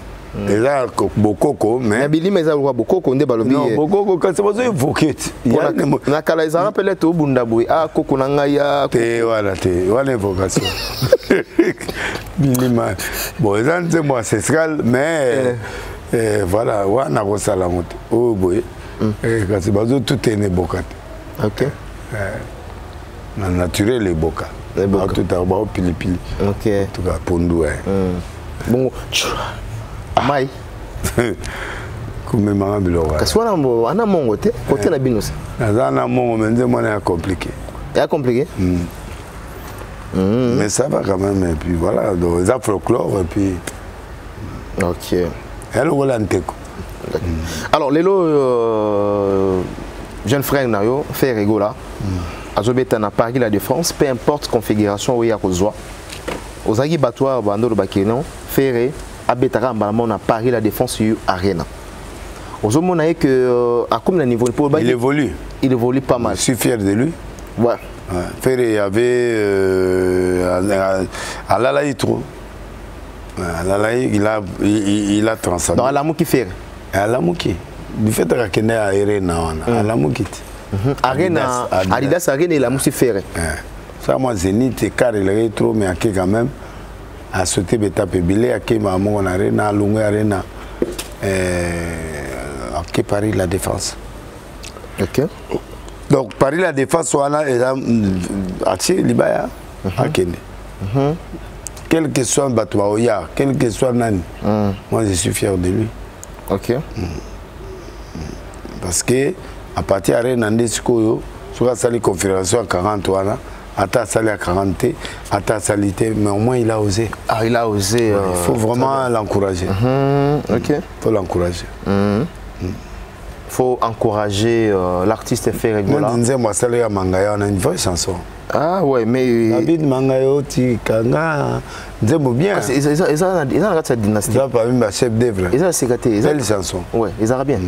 Eza bokoko mais bilima eza lwa bokoko nde balobi. Non, bokoko kasi bazo évoquer. Na kala eza rappelé to bunda boy. Ah koko na ngaya. Te voilà te. Wana évocation. Bilima. Bon, eza nze mo ancestral mais voilà, wana ko sala moto. Oh boy. Kasi bazo tout ene bokate. OK. Na naturel e boka. Tout à ba pilipili. OK. Tout à pondu. Bon. Mai. Comme maman bilora. Kasi wana ana mongo te côté na binosa. Azana mongo menze mona compliqué. C'est compliqué. Mais ça va quand même et puis voilà, donc ça folklore et puis OK. Elle volanteko. Alors lelo jeune frère nayo fait rigola. Azobeta na Paris la Défense, peu importe configuration où il y a kozwa. Ozaki batwa bandolo bakeno ferré abetaka mbalamon na Paris la Défense Arena. Ozomona que à comme le niveau pour il évolue. Il évolue pas mal. Je suis fier de lui. Ouais. Ferré avait à l'Alaïtro. Il a transcendé. Dans Alamouki Ferré. Alamouki. Du fait que Kenya a Arena Alamouki. Arena Adidas Arena et la Moussi Ferré. Ça moi Zénith et car il est trop mais quand même à sauter betape bilé à qui m'a mon Arena Lungue Arena à qui Paris la Défense. OK. Donc Paris la Défense soit là et là à Libaya à Kenya. Quel que soit Batouaoya, quel que soit Nani, moi je suis fier de lui. OK. Parce que à partir d'Arena Ndesikoyo, sur la salle de configuration à 40 ans, à ta salle à 40, à ta salité, mais au moins il a osé. Ah, il a osé. Il faut vraiment l'encourager. OK. Il faut l'encourager. Faut encourager l'artiste Ferré Gola. Moi, on a une vraie chanson. Ah ouais, mais David Mangayo, Tikanga, bien. Ils ont cette dynastie. Ils ont pas mis chef d'œuvre. Ils ont sécaté. Belle chanson. Ouais, ils ont bien.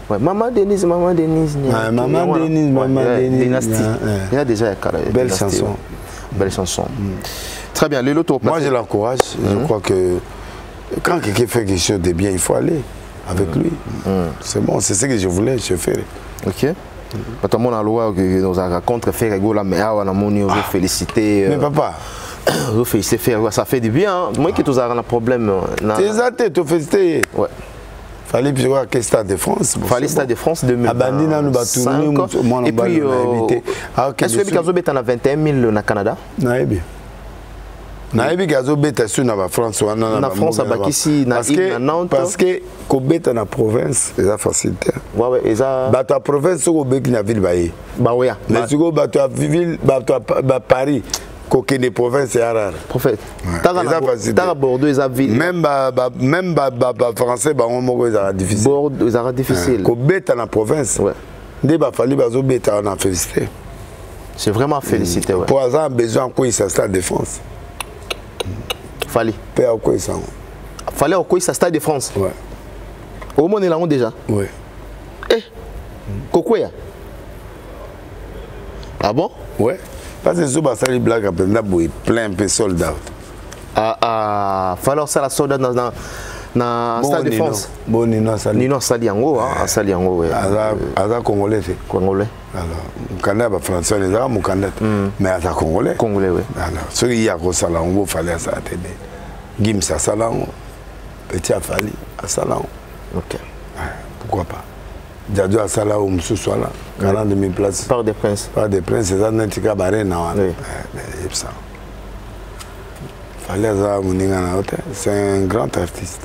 Ouais, Maman Denise, Maman Denise. Maman Denise, Maman Denise. Dynastie. Il y a déjà belle chanson. Belle chanson. Très bien, les lotos. Moi, je l'encourage. Je crois que quand quelqu'un fait quelque chose de bien, il faut aller avec lui. C'est bon, c'est ce que je voulais, je ferai. OK. Parce que mon loi que nous avons contre Ferré Gola, mais on a félicité. Mais papa. Vous félicitez Ferré, ça fait du bien. Moi qui tu as un problème. C'est ça, tu félicité. Ouais. Fallait puis voir que Stade de France. Fallait Stade de France 2025. Et puis, est-ce que vous avez 21 000 au Canada? Non, bien. nayebi kazo beta sur na France wana na France abakisi na Nantes parce que ko beta na province eza facilité ouais eza bato ya province ko beki na ville baye baoya mais siko bato ya ville bato ya Paris ko kene province ya rare prophète tara Bordeaux eza ville même ba français ba moko eza difficile Bordeaux eza difficile ko beta na province ouais nde ba fali bazo beta na félicité. C'est vraiment félicité. Ouais. Pour avoir besoin de ça stade de France. Fallait. Fallait au ça stade de France. Ouais. Au monde là déjà. Oui. Eh. Kokoya. Ah bon? Ouais. Parce que sur ça les blagues après plein de soldats. Fallait ça la soldat dans stade de France. Bon Nino Sali. Nino Sali yango a Sali yango ouais. Aza congolais fait. Congolais. Alors, Mukanda ba français les a Mukanda mais aza congolais. Congolais ouais. Alors, ce qui y a ko sala on fallait ça atteindre. Gim ça sala petit afali à sala. OK. Pourquoi pas? Diadio a sala au msusu là 40 000 places. Par des princes. Par des princes ça n'était baré na wana. Ça. Fallait ça moninga na hôtel. C'est un grand artiste.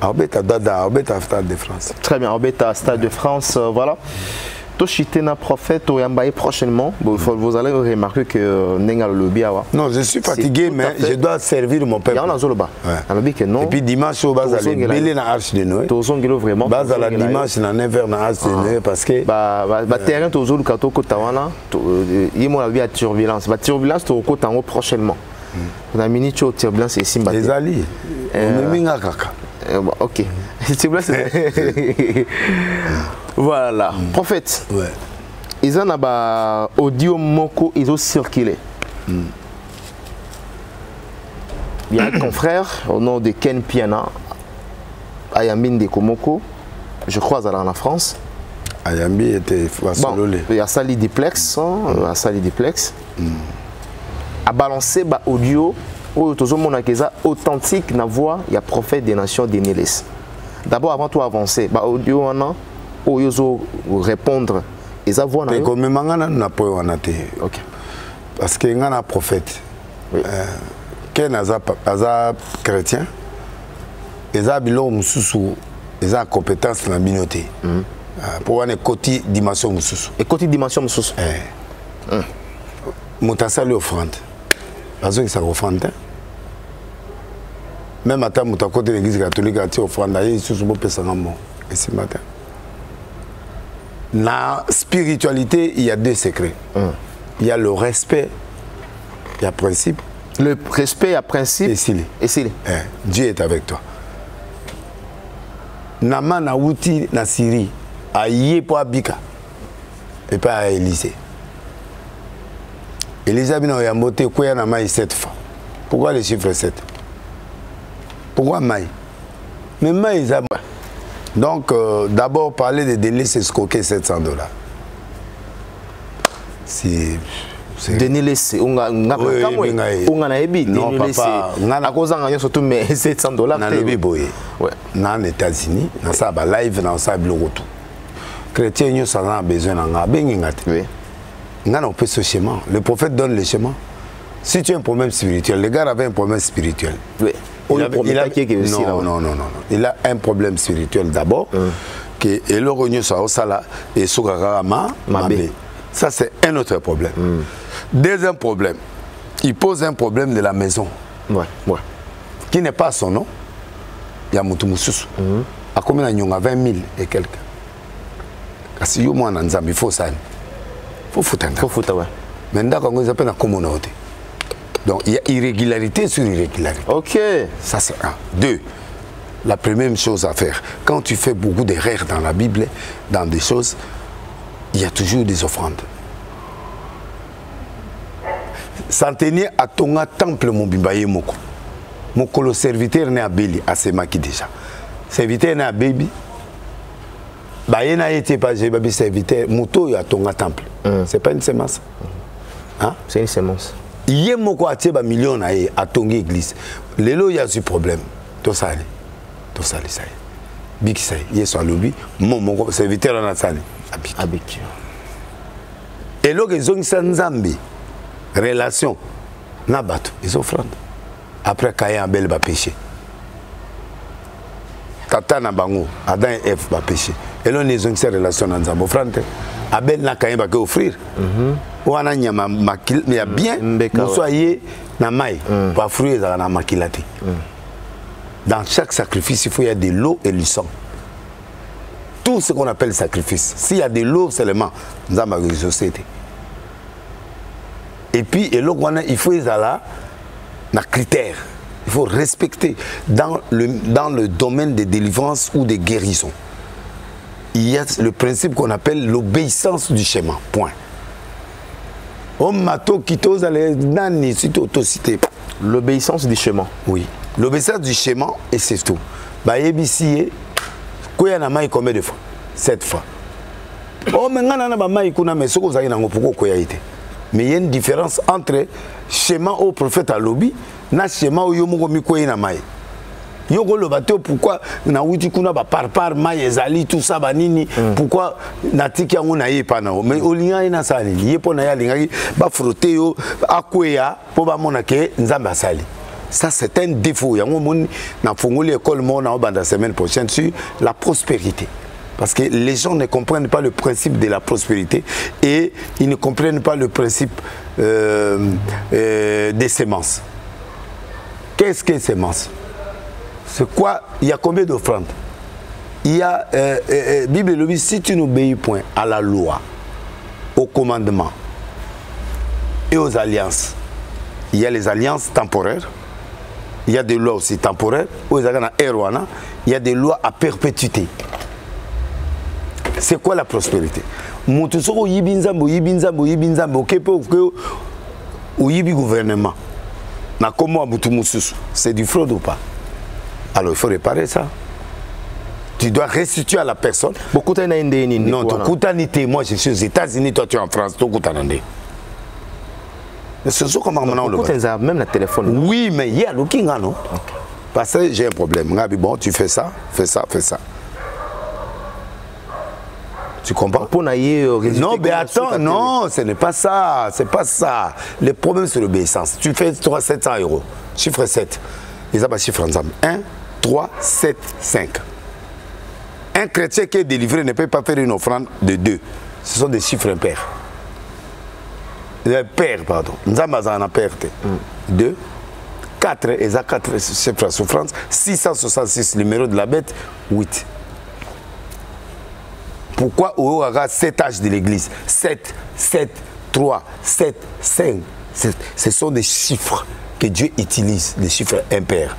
Arbeta Dada, Arbeta Stade de France. Très bien, Arbeta Stade de France, voilà. Toshitena prophète Oyambaye prochainement. Vous allez remarquer que Nenga le lobby. Non, je suis fatigué, mais je dois servir mon peuple. Et puis dimanche, au bas à la Arche de Noé. Vraiment. Bas à la dimanche, dans 9h dans Arche de Noé parce que. Terrain Tozo le Kato Kotawana, il y a la turbulence. La turbulence au Kotango prochainement. On a mini turbulence ici. Les alliés. Ok. Voilà. Prophète. Ouais. Ils ont un audio moko, ils ont circulé. Il y a un confrère au nom de Ken Piana, Ayambin de Komoko, je crois à la France. Ayambi était bon, il y a Sali Diplex, à Sali Diplex. A balancé ba audio. Authentique na voix, il y a prophète des nations de Nélis. D'abord, avant tout avancer, bah audio wana, oyozo répondre, et ça voix na. Comme mangana na po wana te. Ok. Parce que ngana prophète. Oui. Ken aza chrétien, eza bilo mususu, eza compétence na binoté. Pour wana côté dimension mususu. Et côté dimension mususu. Mutasali offrande. Parce que ça offrande. Même à temps, à côté de l'église catholique, il y a offrande, il y a et ce matin. Dans la spiritualité, il y a deux secrets. Il y a le respect, il y a le principe. Le respect, il y a principe. Et s'il Dieu est avec toi. Nama na wuti na Syrie, a yé pour Abika, et pas à Élysée. Élysée a monté quoi na maï 7 fois. Pourquoi le chiffre 7? Pourquoi maï? Mais maï, ça. Donc, d'abord, parler de délai, c'est scoquer $700. C'est. Délai, c'est. On a ébi. Non, papa. À cause d'un surtout, mais $700. Dans le Biboye. Dans les États-Unis, dans ça, live, dans ça, le retour. Chrétien, nous avons besoin d'un oui. On peut ce schéma. Le prophète donne le schéma. Si tu as un problème spirituel, le gars avait un problème spirituel. Oui. Non. Il a un problème spirituel d'abord. Et le rognon soit sala et sogarama mabé. Ça c'est un autre problème. Deuxième problème, il pose un problème de la maison. Ouais. Qui n'est pas son nom. Il y a Moutoumoussousou. À combien il y a 20 000 et quelques. Parce que moi il faut ça. Faut foutre. Ouais. Maintenant quand on appelle la communauté. Donc il y a irrégularité sur irrégularité. Ok. Ça c'est un. Deux, la première chose à faire, quand tu fais beaucoup d'erreurs dans la Bible, dans des choses, il y a toujours des offrandes. S'en tenir à ton temple, mon bimbaye moko. Mon colo serviteur n'est à Béli, à Semaki déjà. Serviteur n'est à Baby. Baye n'a été pas j'ai baby serviteur, moto y a ton temple. C'est pas une semence. Hein? C'est une semence. Il y a un million à ton église. Lélo, il y a ce problème. Tout ça, ça y est. Big ça y est, lobby. Mon serviteur en a ça. Habitué. Et là, ils ont une relation. Nabat, ils offrent. après Caïn Abel va péché. Tata na bango, Adam et Ève va péché. Et là, ils ont cette relation dans Nzambo. Frante, Abel na Caïn va offrir. Ou ana nyama makil, mais a bien, vous soyez na maï, pas fruit na makilate. Dans chaque sacrifice, il faut y avoir de l'eau et du sang. Tout ce qu'on appelle sacrifice. S'il y a de l'eau seulement, Nzamba va société. Et puis, il faut y avoir des critères. Il faut respecter dans le domaine des délivrances ou des guérisons. Il y a le principe qu'on appelle l'obéissance du schéma. Point. L'obéissance du schéma. Oui. L'obéissance du schéma, et c'est tout. Bah, ici, combien de fois? 7 fois. Oh, mais il y a une différence entre schéma au prophète à lobby na schéma au yomo mikoye na mai. Yoko le bateau pourquoi na wuti kuna ba par mai ezali tout ça banini pourquoi na tiki yango na yepa na mais olinga ina sali yepo na ya lingaki ba frotter yo akweya po ba mona ke nzamba sali. Ça c'est un défaut. Yango moni na fongoli école mo na banda semaine prochaine sur la prospérité. Parce que les gens ne comprennent pas le principe de la prospérité et ils ne comprennent pas le principe des semences. Qu'est-ce que semences? C'est quoi? Il y a combien d'offrandes? Il y a, Bible le dit, si tu n'obéis point à la loi, au commandement et aux alliances, il y a les alliances temporaires, il y a des lois aussi temporaires, il y a des lois à perpétuité. C'est quoi la prospérité? Gouvernement. C'est du fraude ou pas? Alors il faut réparer ça. Tu dois restituer à la personne. Non, moi je suis aux États-Unis, toi tu es en France. Même le téléphone. Oui, mais il y a le king, non? Parce que j'ai un problème. Bon, tu fais ça, fais ça, fais ça. Tu comprends? Non, mais attends, non, ce n'est pas ça. C'est pas ça. Le problème, c'est l'obéissance. Tu fais 700 €. Chiffre 7. Ils ont un chiffre ensemble. 1, 3, 7, 5. Un chrétien qui est délivré ne peut pas faire une offrande de 2. Ce sont des chiffres impairs. Père, pardon. Nous avons perte. 2, 4, et 4 chiffres à souffrance. 666, numéro de la bête. 8. Pourquoi au aura 7 âges de l'église? 7, 7, 3, 7, 5. Ce sont des chiffres que Dieu utilise, des chiffres impairs.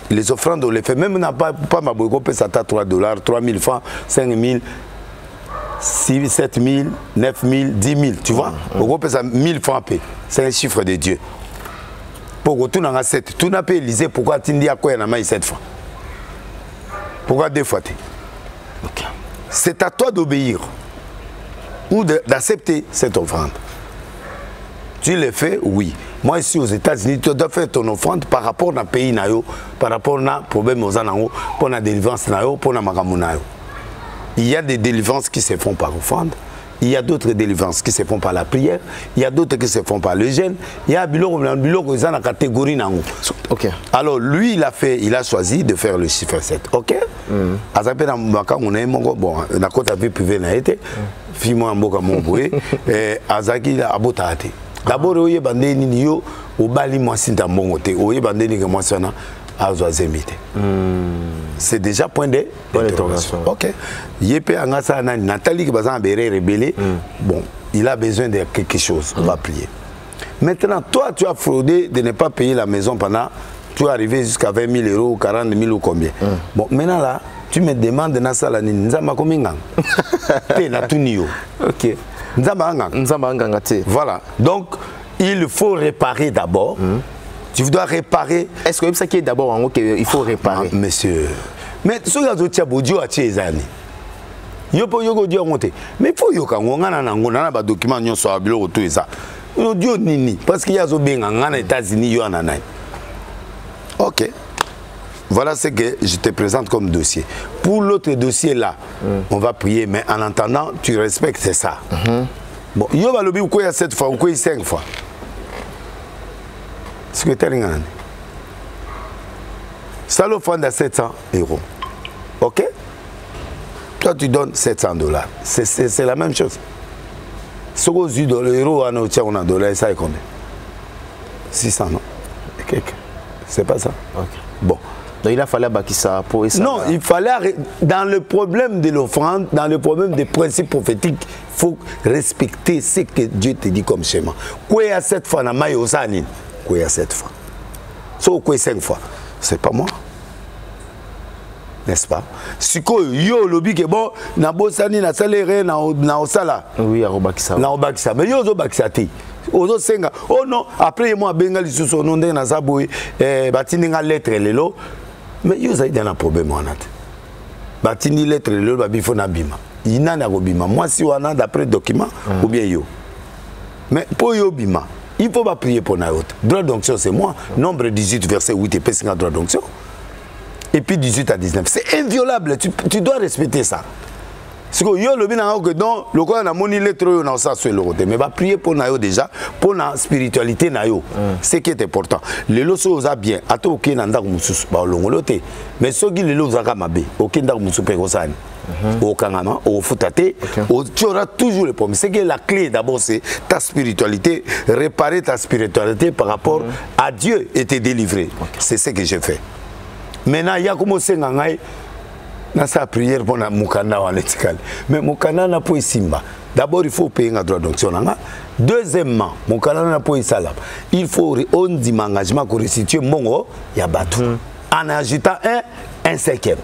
Les offrandes, on les fait. Même n'a pas ma bogo, ça t'a $3, 3000 francs, 5000, 6 7000, 9000, 10 000. Tu vois? On peut ça 1000 francs. C'est un chiffre de Dieu. Pourquoi tu n'as 7? Tu n'as pas Élysée, pourquoi tu dis à quoi il y en a 7 fois? Pourquoi 2 fois? Okay. C'est à toi d'obéir ou d'accepter cette offrande. Tu le fais, oui. Moi, ici aux États-Unis, tu dois faire ton offrande par rapport à un pays, par rapport à un problème, pour la délivrance, pour la magamunayo. Il y a des délivrances qui se font par offrande. Il y a d'autres délivrances qui se font par la prière. Il y a d'autres qui se font par le jeûne. Il y a une catégorie. Okay. Alors lui, il a choisi de faire le chiffre 7. Ok? Bon, la côte à vie privée n'a été. Fimo Amboka Momboué. Azaki Abotate. D'abord, il y a bandé Nio, au Bali Moissinta Mongote, au Yébandé Niga Moissana, à Zoazemite. C'est déjà point d'interrogation. Ok. Yépé Angasa Nathalie qui va rebellé. Bon, il a besoin de quelque chose. On va prier. Maintenant, toi, tu as fraudé de ne pas payer la maison pendant. Tu es arrivé jusqu'à 20 000 €, 40 000 ou combien. Bon, maintenant là, tu me demandes de Nassala Nzama combien? Tu na tunio. Ok. Voilà. Donc, il faut réparer d'abord. Tu dois réparer. Est-ce que c'est ça qui est d'abord en haut qu'il faut réparer? Monsieur. Mais ce que tu as beau Dieu à Tchézani. Yopo yoko Dieu monté. Mais il faut yoka ngana ba document nyon so abilo tout ça. Dieu nini parce qu'il y a zo benga ngana États-Unis yo ananai. OK. Voilà ce que je te présente comme dossier. Pour l'autre dossier là, on va prier, mais en attendant, tu respectes ça. Bon, il y a le quoi 7 fois ou quoi 5 fois. Ce que tu as Ça l'offrande à 700 €. Ok? Toi, tu donnes 700 $. C'est la même chose. Ce que vous avez l'euro, on a $, ça est combien? 600, non? C'est pas ça. Ok. Bon. Donc il a fallu ça pour ça. Non, il fallait, dans le problème de l'offrande, dans le problème des principes prophétiques, il faut respecter ce que Dieu te dit comme schéma. Quoi il y a 7 fois, quoi il y a 7 fois. Sauf quoi 5 fois. C'est pas moi. N'est-ce pas? Si yo lobby que bon, na bosani na salaire na osala. Oui, à Robakisa. Na Robakisa. Mais yo zo bakisati. Ozo senga. Oh non, après moi benga lisusu nonde na zaboy batini nga lettre lelo. Mais yo za un problème en at. Batini lettre lelo ba bifo na bima. Ina na bima. Moi si wana d'après document ou bien yo. Mais pour yo bima, il faut pas prier pour na autre. Droit d'onction c'est moi. Nombre 18 verset 8 et puis droit d'onction. Et puis 18 à 19. C'est inviolable. Tu dois respecter ça. Parce que yo le bien que non, le quoi na moni lettre yo na ça sur le côté. Mais va prier pour na yo déjà, pour la spiritualité na yo. C'est qui est important. Les lots osa bien. Ato ok na ndako mususu ba longolote. Mais ceux qui les lots zaka mabe, ok ndako mususu pe kosani. Au kangama, au futate, tu auras toujours les problèmes. C'est que la clé d'abord c'est ta spiritualité, réparer ta spiritualité par rapport à Dieu et te délivrer. C'est ce que j'ai fait. Maintenant, il y a comme Sengangai, dans sa prière pour Mukanda en étical. Mais Mukanda n'a pas simba. D'abord, il faut payer un droit d'onction. Deuxièmement, Mukanda n'a pas salam. Il faut on dit engagement pour restituer Mongo, il y a battu. En ajoutant un cinquième.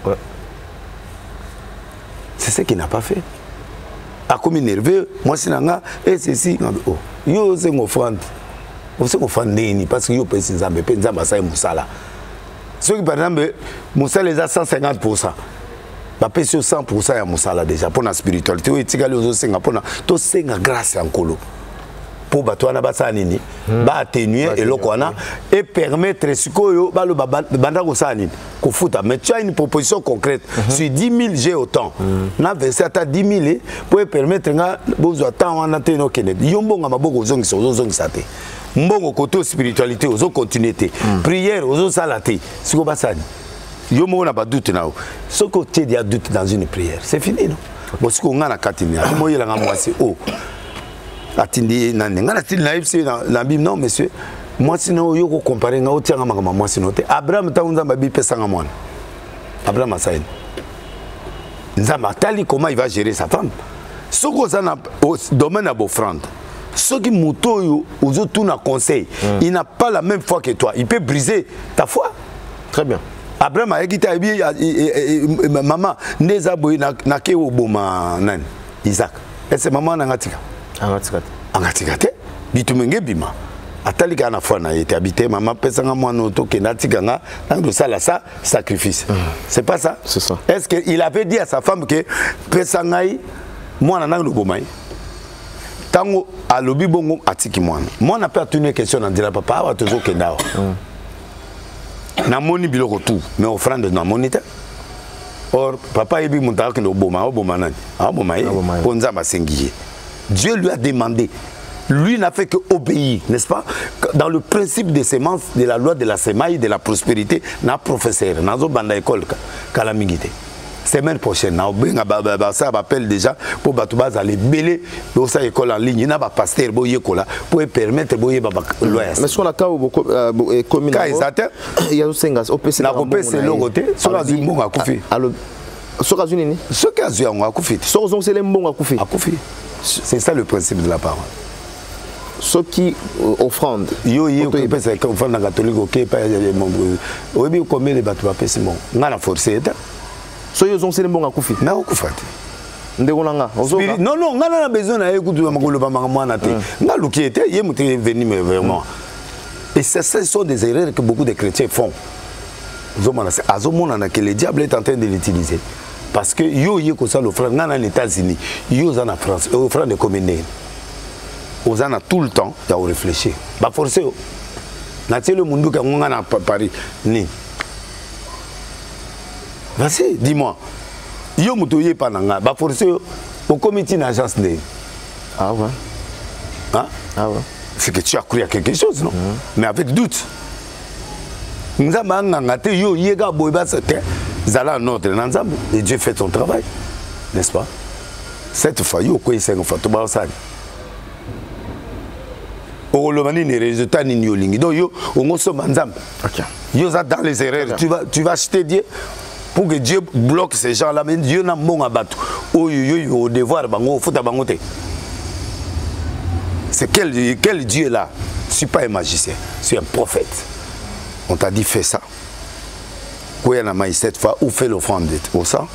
C'est ce qu'il n'a pas fait. A comme nerveux, moi c'est nanga et ceci. Yo c'est mon offrande. On s'est offrandé parce que yo paye ses âmes, paye nzamba ça et musala. Ceux qui par exemple, Moussa les a 150%. Bah, paye sur 100% à Moussa déjà pour la spiritualité. Oui, tu as les autres 50%. Tout c'est grâce à un colo. Pour battre na nini, ba atténuer et l'okwana et permettre ce que ba le banda ko sanini ko futa. Mais tu as une proposition concrète sur 10 000 j'ai autant. Na verset à 10 000 pour permettre nga bozo temps wana te no kenet. Yombo nga maboko zongi sate. Mbongo koto spiritualité ozo continuité. Prière ozo salate. Siko basani. Yombo na ba doute na o. Ce que tu dis a doute dans une prière, c'est fini non. Bon ce qu'on a na katini. Mo yela nga mwasi o. Atindi nanenga atindi na ifsi na Bible non monsieur. Moi sinon yo ko comparer nga otianga makama moi sinon te. Abraham taunza mabi pesanga mwana. Abraham asaini. Nzamba tali comment il va gérer sa femme. Ce qu'on a au domaine à offrande. Ce qui muto aux tout na conseil, il n'a pas la même foi que toi. Il peut briser ta foi. Très bien. Abraham a quitté maman neza boy na ke oboma nan Isaac. Et c'est maman nangatika. Angatikate bitumenge bima atalika na foi na été habité maman pesanga mwana to kenatika nga dans ça sacrifice. C'est pas ça? C'est ça. Est-ce que il avait dit à sa femme que pesangai mwana na lobomai tango alobi bongo atiki mwana mwana peut tenir question na dira papa wa tozo kenda na moni biloko tout mais offrande na monita. Or papa ebi montaka no boma nani abomai ponza basengiye. Dieu lui a demandé. Lui n'a fait que obéir, n'est-ce pas? Dans le principe des semences, de la loi de la semaille, de la prospérité, na professeur, na zo banda école kalamigité. Semaine prochaine, ça m'appelle déjà pour batouba aller belé dans sa école en ligne. Il n'a pas pasteur boyekola pour permettre boye baba loi. Mais sur la cas où commune, il y a aussi un OPC. Na OPC c'est le côté. Sur la zone a koufi. Alors, sur la zone ni. Ce qu'a zone a koufi. Sur zone c'est le bon a koufi. A koufi. C'est ça le principe de la parole. Ceux qui offrandent. Yo peut c'est comme offrande catholique OK pas mon. Obi combien de bateaux pa pesi mon. Ngana forcer eta. So yo zone c'est le bon a koufi. Na okufati. Ndekolanga. Non non, ngana na besoin na écouter makolo ba mwana te. Nga luki était yé muté venir mais vraiment. Et ce sont des erreurs que beaucoup de chrétiens font. Azomona que le diable est en train de l'utiliser. Parce que yo ko ça l'offrande dans les États-Unis, yo en France, offrande de commune. Aux en a tout le temps, il y a réfléchir. Ba forcer. Na tele mundu ka ngana na Paris ni. Vas-y, dis-moi. Yo mutoye pa nanga, ba forcer au comité d'agence de. Ah ouais. Hein? Ah ouais. C'est que tu as cru à quelque chose, non? Mais avec doute. Nzamba nganga te yo yega boyba c'était zala notre nanzamba et Dieu fait son travail, n'est-ce pas? Cette fois yo ko isenga fa to ba osani. Olomani ni résultat ni yolingi. Donc yo on so manzamba. OK. Yo za dans les erreurs, tu vas acheter Dieu pour que Dieu bloque ces gens-là, mais Dieu n'a bon abattu. Oh yo au devoir bango futa bango te. C'est quel Dieu là? Je ne suis pas un magicien, je suis un prophète. On t'a dit fais ça. Cette fois, ou fais l'offrande au sang.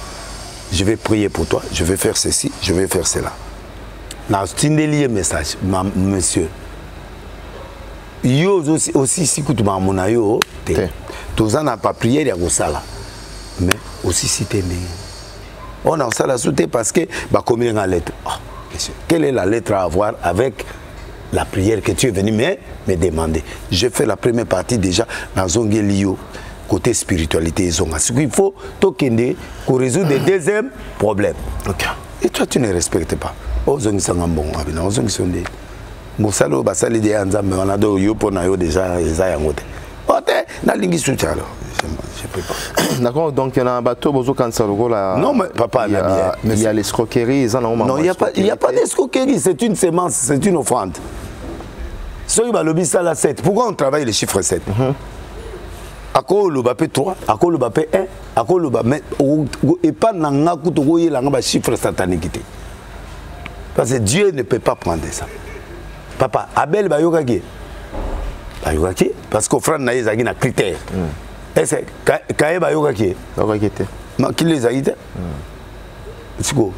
Je vais prier pour toi, je vais faire ceci, je vais faire cela. Dans un message, monsieur. Yo aussi si tu m'as mon ayo, tous en a pas prié il y a ça là. Mais aussi si tu es on a ça là sauté parce que bah combien la lettre. Oh, monsieur, quelle est la lettre à avoir avec la prière que tu es venu me demander? Je fais la première partie déjà dans Zongelio, côté spiritualité. Ce qu'il faut, tokende, pour résoudre le deuxième problème. Okay. Et toi, tu ne respectes pas. Oh, Zongi Sangambon, oh, Zongi Sonde. Moussalo, Basali de Anzam, on a deux yopon déjà, les ayangote. Oh, na lingi soutien alors. Je peux pas. D'accord, donc il y a un bateau, Bozo Kansarogo là. Non, mais papa, il y a l'escroquerie. Non, il n'y a pas d'escroquerie, c'est une sémence, c'est une offrande. Soy balobi ça la 7. Pourquoi on travaille les chiffres 7? Ako le bapé 3, ako le bapé 1, ako le bapé et pas nanga kutogoye la ngaba chiffre satanique. Parce que Dieu ne peut pas prendre ça. Papa, Abel bayokaki. Bayokaki parce qu'offrande na yezaki na critère. Est-ce que Kaye bayokaki? Bayokaki. Ma qui les a dit? Siko.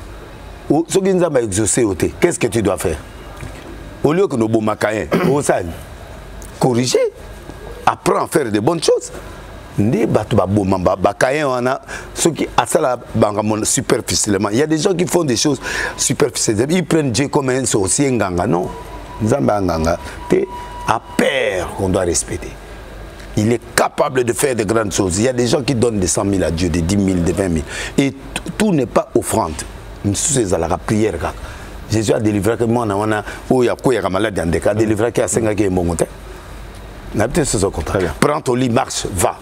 Ce qui nous a exaucé, qu'est-ce que tu dois faire? Au lieu que nous bon makayen, corriger, apprends à faire de bonnes choses. Il y a des gens qui font des choses superficielles. Ils prennent Dieu comme un sorcier nganga. Non, à père qu'on doit respecter. Il est capable de faire de grandes choses. Il y a des gens qui donnent des 100 000 à Dieu, des 10 000, des 20 000. Et tout n'est pas offrande. C'est la prière. Jésus a délivré que moi, il y a quoi malade en décalé, délivré qu'il y a 5 ans qui est mon côté. Prends ton lit, marche, va.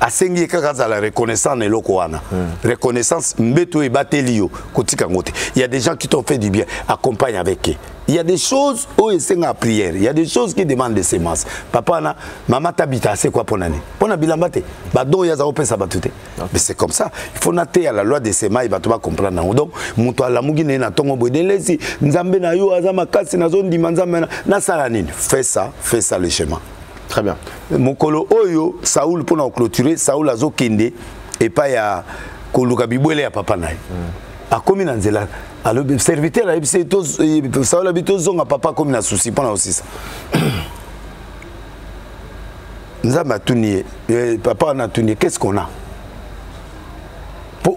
À 5 ans, la reconnaissance est lokoana. Reconnaissance, mbeto et batelio, kotika ngote. Il y a des gens qui t'ont fait du bien, accompagne avec eux. Il y a des choses où ils sont à prière. Il y a des choses qui demandent des semences. Papa, maman t'habite, c'est quoi pour l'année? Pour la bilambate, badon ya zaopé sabatute. Mais c'est comme ça. Il faut noter à la loi des semences, il va tout comprendre. Donc, muto la mugine na tongo bodelesi, nzambe na yo azama kasi na zone dimanzamena na salanine. Fais ça le schéma. Très bien. Mokolo oyo Saoul pour nous clôturer, Saoul a zokende et pas ya koluka bibwele ya papa nae. A komi na nzela, alors serviteur a ebise to Saoul habito zonga papa komi na souci pour aussi ça. Nzamba tuni papa na tuni, qu'est-ce qu'on a?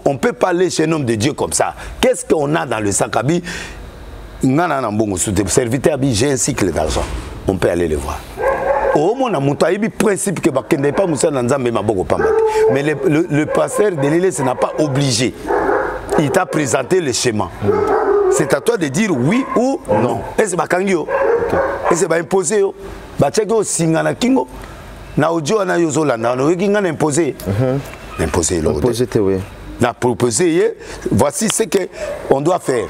On peut parler chez un homme de Dieu comme ça. Qu'est-ce qu'on a dans le sac abi? Ngana na mbongo soute serviteur abi, j'ai un cycle d'argent. On peut aller le voir. Au moins, on a un principe que pas mais le pasteur de l'Église n'a pas obligé. Il t'a présenté le schéma. C'est à toi de dire oui ou non. Et c'est pas kangio. Et c'est pas imposé. Bah tchèque singana kingo. Na audio na yozolanda. Na wikingana imposé. Imposé l'autre. Imposé oui. Na proposé. Voici ce que on doit faire.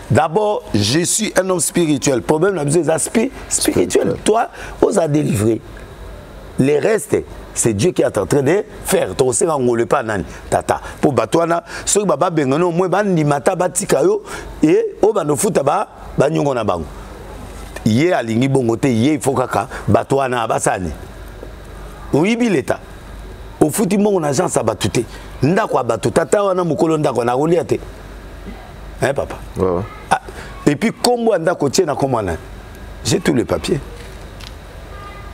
D'abord, je suis un homme spirituel. Le problème, c'est l'aspect spirituel. Toi, on a délivré. Les restes, c'est Dieu qui est en train de faire. Tu sais, on ne pas tata. Pour Batouana, ceux qui sont bengono, moi, bandi mata batikayo et au bando futa ba banyongo na bango. Yé alingi bongote yé il faut kaka Batouana basani. Oui bileta. Au futi mon agence à batute. Ndako abatu tata wana mukolo ndako na goliate. Hein papa. Ouais. Ah, et puis comme moi j'ai tous les papiers.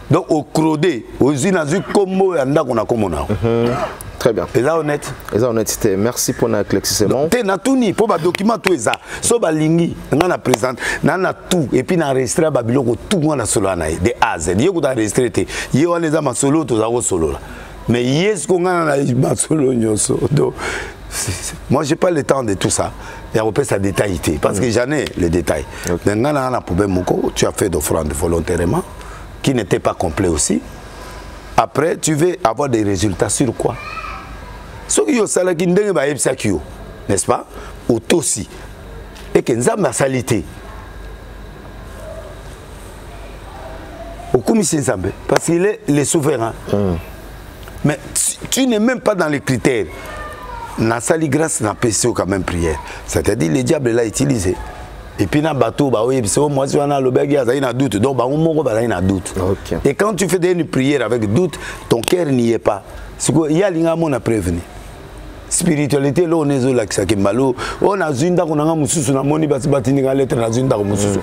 Donc au crodé, aux inazu comme très bien. Et là honnête. Et là honnêteté. Merci pour l'éclaircissement. T'es na tout ni pour ba document tout ça. So ba lingi, na présente, na tout et puis na enregistrer ba biloko tout moi na solo na de A Z. Yé ko ta enregistrer té. Yé wana za ma solo to za ko solo là. Mais yes ko ngana na ma solo nyoso. Donc moi, je n'ai pas le temps de tout ça. Il y a sa détaillité. Parce que j'en ai les détails. Tu as fait d'offrande volontairement, qui n'était pas complet aussi. Après, tu veux avoir des résultats sur quoi? Ce qui est salé qui ndenge ba ebsakio, n'est-ce pas? Autosi. Et que nzamba salité. Au commissaire Nzambe, parce qu'il est le souverain. Mais tu n'es même pas dans les critères. Na sali grâce na PC quand même prière. C'est-à-dire le diable l'a utilisé. Et puis dans le bateau, bah oui, moi si on a le bag, il y a un doute. Donc bah on va y a un doute. Okay. Et quand tu fais une prière avec doute, ton cœur n'y est pas. Il y a l'ingamo na prévenu. Spiritualité là on est là qui malo. On a zunda qu'on a mususu na moni basi batini ga lettre na zunda ko mususu.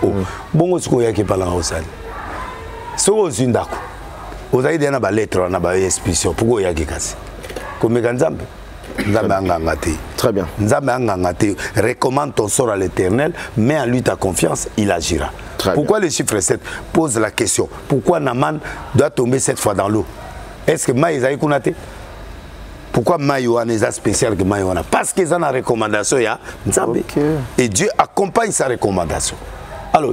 Bongo siko yake pala osali. So zunda ko. Ozaidi na ba lettre na ba expression pourquoi yake kasi. Comme Nzambe. Très bien. Recommande ton sort à l'Éternel, mets en lui ta confiance, il agira. Pourquoi le chiffre 7 pose la question? Pourquoi Naman doit tomber 7 fois dans l'eau? Est-ce que Maïs a écouté? Pourquoi Maïouan est spécial que Maïouan? Parce qu'ils ont une recommandation. Et Dieu accompagne sa recommandation. Alors,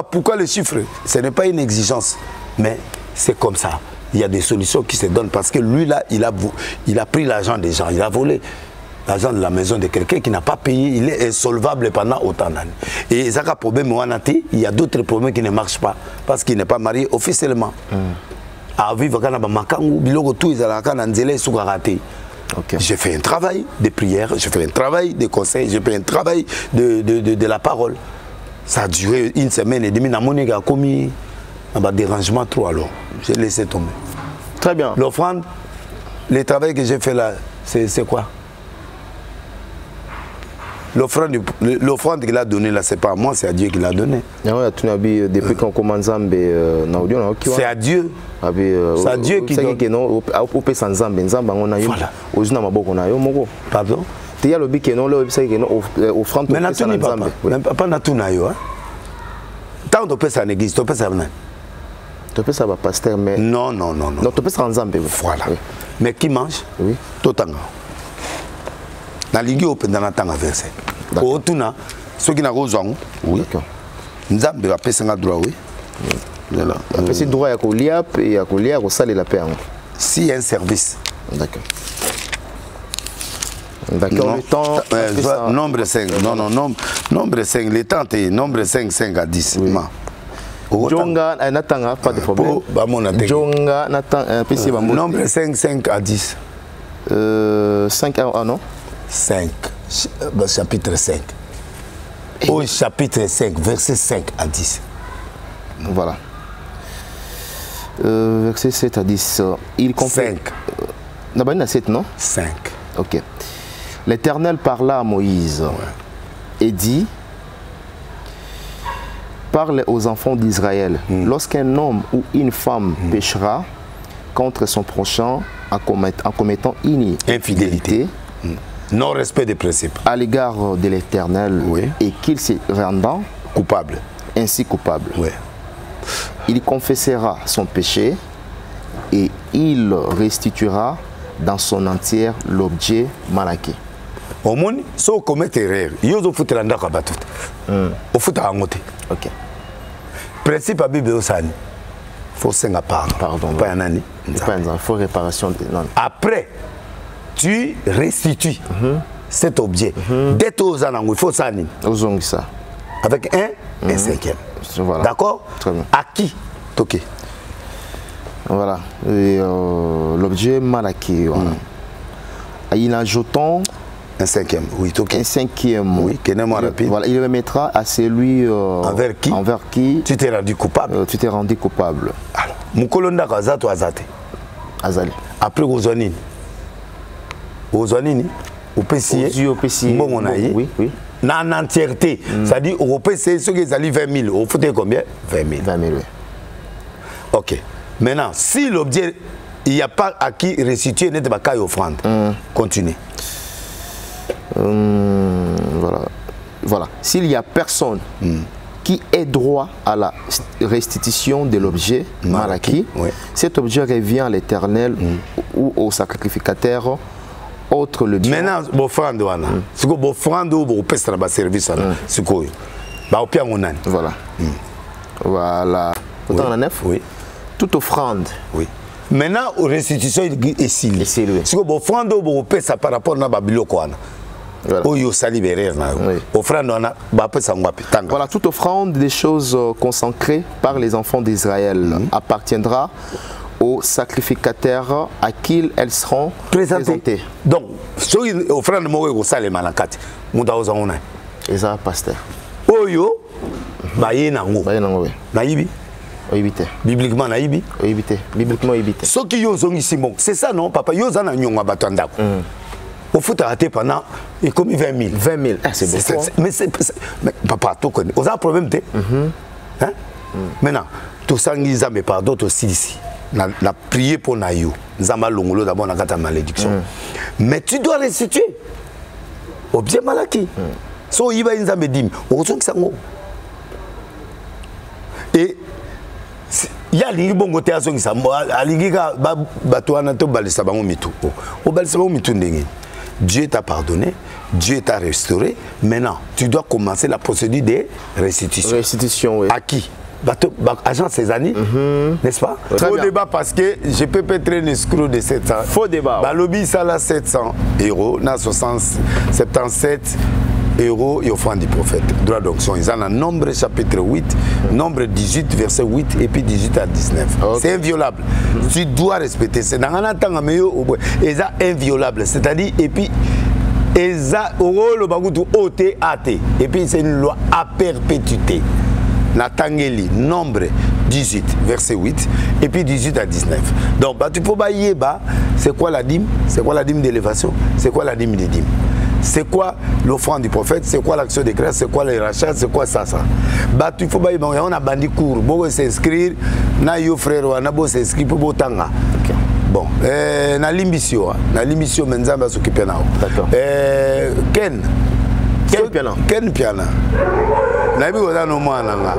pourquoi le chiffre? Ce n'est pas une exigence, mais c'est comme ça. Il y a des solutions qui se donnent parce que lui là, il a pris l'argent des gens, il a volé l'argent de la maison de quelqu'un qui n'a pas payé, il est insolvable pendant autant d'années. Et ça a problème, il y a d'autres problèmes qui ne marchent pas parce qu'il n'est pas marié officiellement. À vivre j'ai fait un travail de prière, j'ai fait un travail de conseil, j'ai fait un travail de la parole. Ça a duré une semaine et demie, il a commis un dérangement trop alors. J'ai laissé tomber. Très bien. L'offrande, le travail que j'ai fait là, c'est quoi? L'offrande qu'il a donnée là, c'est pas à moi, c'est à Dieu qui l'a donné. Depuis qu'on commence à c'est à Dieu. C'est à Dieu qui donne. Pardon? Maintenant, tu n'es pas. Même pas tout naïo. Tant de personnes n'existent, tu peux savoir pasteur, mais... Non. Tu peux savoir Nzambe. Voilà. Oui. Mais qui mange? Oui. Totanga. Dans l'Igue, on peut dans la tanga verset. Au tuna, ceux qui n'ont pas besoin, oui. D'accord. Nzambe va payer un droit, oui. Voilà. Après, c'est droit à Koliap et à Koliap, au saler la paix. Si un service. D'accord. D'accord, le temps... Nombre 5, nombre 5, le temps est nombre 5 à 10. Oui. Jonga n'attend pas de problème. Jonga n'attend nombre 5 à 10. 5 à non 5, chapitre 5. Au chapitre 5, verset 5 à 10. Voilà. Verset 7 à 10. Il confesse. 5. D'abord, il y a 7, non? 5. Ok. L'Éternel parla à Moïse et dit: parle aux enfants d'Israël. Lorsqu'un homme ou une femme péchera contre son prochain en commettant une infidélité, non-respect des principes à l'égard de l'Éternel, et qu'il se renda coupable, ainsi coupable, il confessera son péché et il restituera dans son entière l'objet mal acquis. Au monde, si on commet erreur, il y a des fouters dans le bateau. Au fouter à monter. Ok. Principe à Bible il faut s'en apprendre. Pardon. Pas un année. Il faut réparation. Non. Après, tu restitues cet objet. Dès que tu as il faut ça. Avec un cinquième. Voilà. D'accord? Très bien. À qui? Ok. Voilà. L'objet mal acquis. Voilà. Il ajoutons un cinquième, oui, okay. Un cinquième, oui, rapide. Voilà, il remettra à celui envers qui tu t'es rendu coupable. Tu t'es rendu coupable. Alors, Mukolonda Kazato Azate. Azali. Après Ozwanini. Ozwanini, au PCI, oui, oui. Dans l'entièreté, c'est-à-dire au PCI, ceux qui allaient 20 000, au foutait combien? 20 000. 20 000, oui. Ok. Maintenant, si l'objet, il n'y a pas à qui restituer, n'est pas qu'à offrande. Continue. Voilà. S'il n'y a personne qui ait droit à la restitution de l'objet mal acquis, cet objet revient à l'Éternel ou au sacrificateur autre le Dieu. Maintenant, l'offrande, c'est que l'offrande ou le service, c'est quoi? Voilà. Voilà. Autant la 9? Oui. Toute offrande maintenant restitution est sili si ko bo frando bo pesa par rapport na babiloko wana oyo sali berer na offrande wana ba pesa ngwapi tanga. Voilà, toute offrande des choses consacrées par les enfants d'Israël appartiendra aux sacrificateurs à qui elles seront présentées. Donc, si offrande mo ko sale malakati muta ozana eza pasteur oyo baye nango nayibi oibité bibliquement nayibi oibité bibliquement oibité soki yo zongi simon c'est ça non papa yo zana nyonga batandako au foot raté pendant et comme 20 000 c'est beaucoup mais papa to connais on a un problème té hein maintenant tout ça ngiza mais pardon aussi ici na prier pour nayo nzamba longolo d'abord na kata malédiction mais tu dois restituer au bien malaki so iba nzambe dim okosoki sango et ya lingi bongo te azongi sambo alingi ka bato wana to balisa bango mitu o balisa bango mitu ndenge Dieu t'a pardonné, Dieu t'a restauré. Maintenant, tu dois commencer la procédure de restitution. Restitution, oui. À qui? Agent Cézanne, n'est-ce pas? Faux débat parce que je peux pas être un escroc de 700. Faux débat. Balobi, ça là 700 €, na 77 € et offrande du prophète. Droit d'onction. Ils ont un nombre chapitre 8, nombre 18, verset 8 et puis 18 à 19. Okay. C'est inviolable. Tu dois respecter. C'est dans un temps c'est inviolable. C'est-à-dire, et puis, et puis c'est une loi à perpétuité. Natangeli, nombre 18, verset 8, et puis 18 à 19. Donc, bah, tu peux pas y aller, c'est quoi la dîme? C'est quoi la dîme d'élévation? C'est quoi la dîme des dîmes? C'est quoi l'offrande du prophète? C'est quoi l'action de grâce? C'est quoi les rachats? C'est quoi ça? Bah, tu faut pas y aller, on a bandi cours, bon s'inscrire, na yo frère, on a beau s'inscrire pour botanga. Bon, na limbisio menzamba s'occuper na. D'accord. Ken piano. Na bi oda no mwana nga.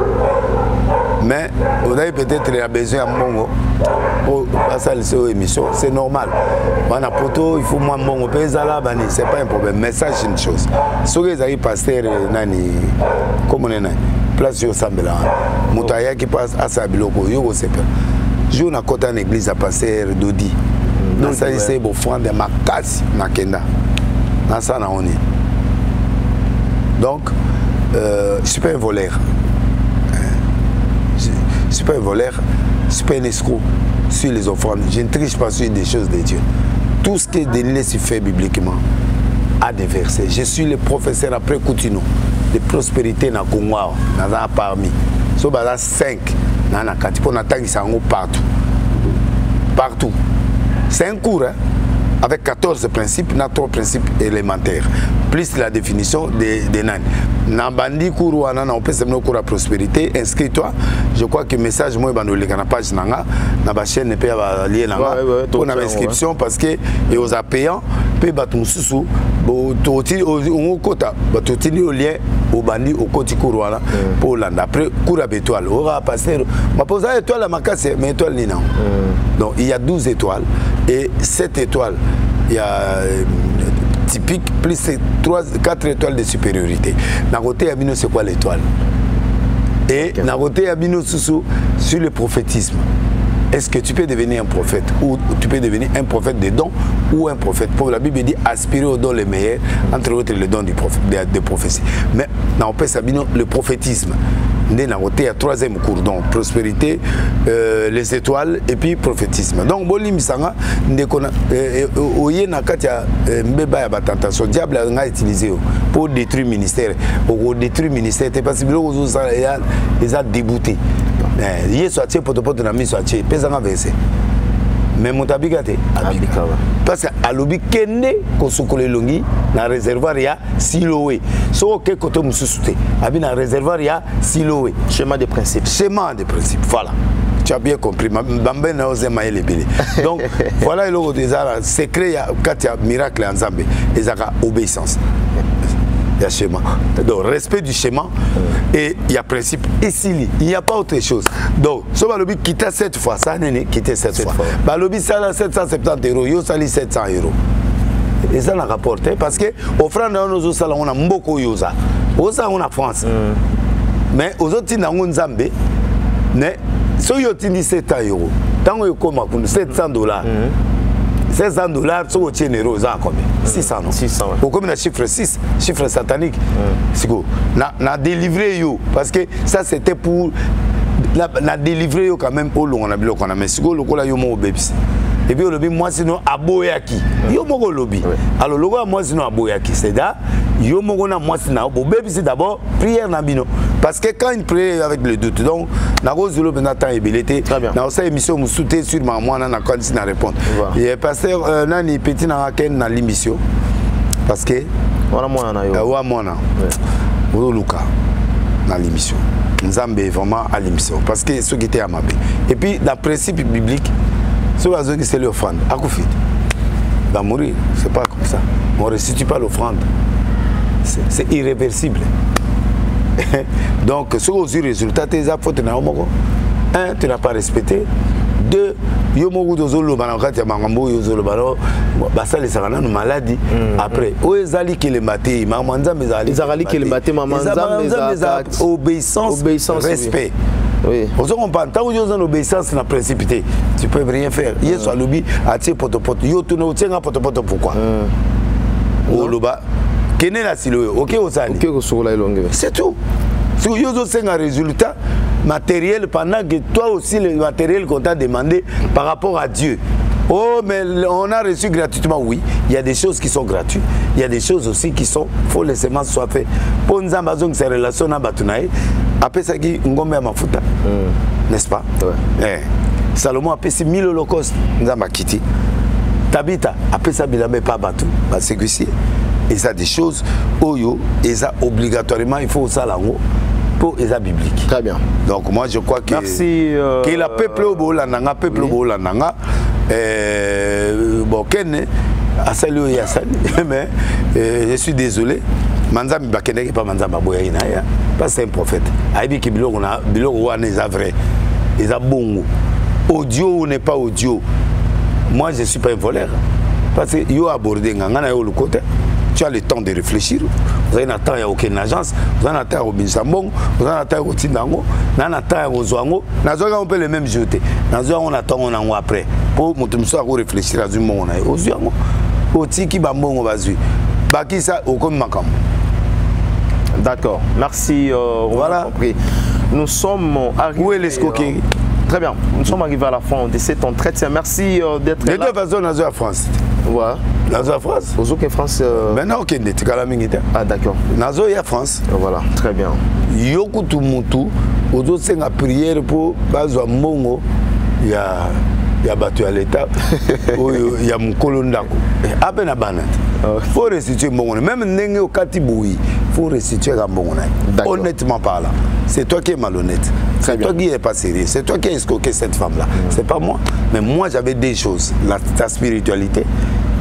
Mais on a peut-être besoin de bongo pour passer cette émission, c'est normal. On a poto, il faut moins bongo pezala bani, c'est pas un problème. Mais ça c'est une chose. Ce que les pasteurs nani comme on est place yo sambela. Mutaya qui passe à sa biloko yo ko sepa. Je na kota en église à pasteur Dodi. Donc ça c'est bon frère de makasi na kenda. Na ça na on est. Donc je suis pas un voleur. Je ne suis pas un voleur, je ne suis pas un escroc sur les offrandes. Je ne triche pas sur des choses de Dieu. Tout ce que Denis fait bibliquement a des versets. Je suis le professeur après Coutino de prospérité dans le Congo, dans un parmi. So, 5 dans la carte. On attend qu'ils sont partout. Partout. C'est un cours, hein? Avec 14 principes, 3 principes élémentaires, plus la définition des nains. Nambandi cours on peut se cours à prospérité, inscris-toi. Je crois que le message moi dans la page nanga, na ba chaîne peut lier nanga pour la inscription parce que et aux payants peut battre mususu bo toti on kota ba toti le lien au bandi au côté cours pour l'anda après cours à étoile on va passer ma pose étoile à ma casse mais étoile ni non. Donc il y a 12 étoiles et 7 étoiles il y a typique plus 4 étoiles de supériorité. D'un côté, Abino, c'est quoi l'étoile? Et d'un côté, Abino, sur le prophétisme. Est-ce que tu peux devenir un prophète ou tu peux devenir un prophète de dons ou un prophète? Pour la Bible dit aspirer aux dons les meilleurs, entre autres les dons de prophétie. Mais dans le prophétisme, il y a un troisième cours, donc prospérité, les étoiles et puis prophétisme. Donc, Bolim Sanga, le diable a utilisé pour détruire le ministère. Pour détruire le ministère, parce que les a déboutés. Il y a soit pour te mis soit pesant versé. Mais mon tabigate parce que à l'obi kende ko sukole longi na réservoir ya siloé. So que côté mususute. Abi na réservoir ya siloé. Schéma de principe. Schéma de principe. Voilà. Tu as bien compris. Bambe na ose maïle belé. Donc voilà le secret ya quand il y a miracle en Zambie. Les obéissance. Il y a schéma. Donc, respect du schéma et il y a principe. Ici, il n'y a pas autre chose. Donc, ce Balobi quitte cette fois, ça n'est quitté cette fois. Balobi, ça a 770 €, yo sali 700 €. Et ça l'a rapporté parce que, au frère de nos salons, on a beaucoup yosa. Au ça, on a France. Mais aux autres, on a Zambé. Mais So yo tindi 700 euros. Tango yo koma pour $700. $700, so tu es euro, ça combien? 600 non? 600. Au comme le chiffre 6, chiffre satanique. C'est quoi? Na délivré yo parce que ça c'était pour na délivré yo quand même au long on a bilo qu'on a mais c'est quoi le cola yo mo bébé. Et puis le lobby moi sinon aboyaki. Yo mo lobby. Alors le gars moi sinon aboyaki, c'est là yo mo na moi sinon bébé c'est d'abord prière na bino parce que quand il prie avec le doute donc na cause le benata ébélité na ça émission mu souté sur ma moi na quand il na répondre. Et pasteur nani petit na ken na l'émission parce que voilà moi na yo. Wa moi na. Wo Luka na l'émission. Nzambe vraiment à l'émission parce que ce qui était à ma paix. Et puis dans le principe biblique ce oiseau qui c'est l'offrande, à Koufit, va mourir, c'est pas comme ça. On ne restitue pas l'offrande. C'est irréversible. Donc, ce que tu résultat, tes fautes, un, tu n'as pas respecté. Deux, maladie. Après, obéissance, respect. Oui. On parle tant que vous obéissance na précipité, tu peux rien faire. Hier soir lobby a tiré potopoto. Yo tu no tiens potopoto pourquoi? Oh loba. Kene la silo. OK osali. OK ko la longue. C'est tout. Si yo zo un résultat matériel pendant que toi aussi le matériel qu'on t'a demandé par rapport à Dieu. Oh, mais on a reçu gratuitement, oui. Il y a des choses qui sont gratuites. Il y a des choses aussi qui sont, faut les semences soient faites. Pour nous amazon ces relations à Batunaï, après ça qui ngombe mafuta, n'est-ce pas? Salomon a payé 1000 holocaustes, nous avons quitté. Tabita, après ça, il n'a pas battu, c'est que si. Et ça des choses, oyo, et ça obligatoirement, il faut ça là pour les bibliques. Très bien. Donc moi je crois que merci que la peuple au Bolananga, peuple au Bolananga, bon Ken a salué Yassal, mais je suis désolé. Manzam Bakene pas Manzam Baboyina, pas c'est un prophète. Aibi qui biloko na biloko wana est vrai, ils a bon. Audio ou n'est pas audio. Moi je suis pas un voleur parce que yo abordé ngana yo le côté. Tu as le temps de réfléchir. Vous avez un temps à aucune agence, vous avez un temps au Binsambong, vous avez un temps au Tindango, vous avez un temps au Zouango. On peut le même jeter. On attend on en après. Pour nous réfléchir à ce moment. Au Zouango, au Tiki Bambong, on va suivre. Bakisa, au comme Makam. D'accord. Merci. Voilà. Nous sommes arrivés. Où est l'escoquet? Très bien. Nous sommes arrivés à la fin de cet entretien. Merci d'être là. De toute façon, dans la France. Ouais. Dans la France. Aux autres France. Maintenant, ok, tu as la minute. Ah, d'accord. Dans la France. Voilà, très bien. Yoko tout mutu, aux autres, c'est une prière pour Bazo Mongo. Il y a battu à l'État. Il y a mon colondako. À peine à Banat. Il faut restituer mon. Même Nenge au Katiboui, il faut restituer à mon. Honnêtement parlant. C'est toi qui es malhonnête. C'est toi qui n'es pas sérieux. C'est toi qui as escroqué cette femme-là. C'est pas moi. Mais moi, j'avais des choses. Ta spiritualité.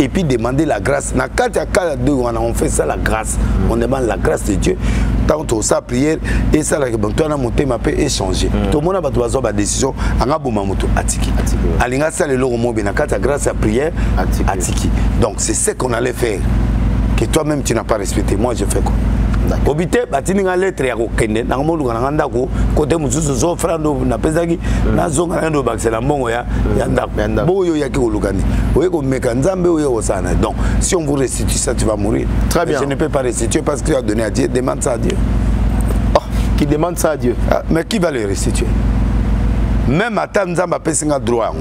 Et puis demander la grâce. On fait ça la grâce. On demande la grâce de Dieu. Tant que ça prière et ça la toi na monter ma paix échanger. Tout le monde a besoin de décision. Anga bomamoto atiki. Alinga ça le logo mobi na kata grâce à prière atiki. Donc c'est ce qu'on allait faire. Que toi-même tu n'as pas respecté. Moi je fais quoi? Obité batini nga lettre ya kokende na modu kana ndako côté mususu zo frando na pezaki na zonga ndo bakela mbongo ya ndako boyo yaki kolukani oye ko meka nzambe oye osana. Donc si on vous restitue ça tu vas mourir. Très bien. Je ne peux pas restituer parce que tu as donné à Dieu. Demande ça à Dieu. Oh, qui demande ça à Dieu? Ah, mais qui va le restituer? Même à ta nzamba pesinga droit.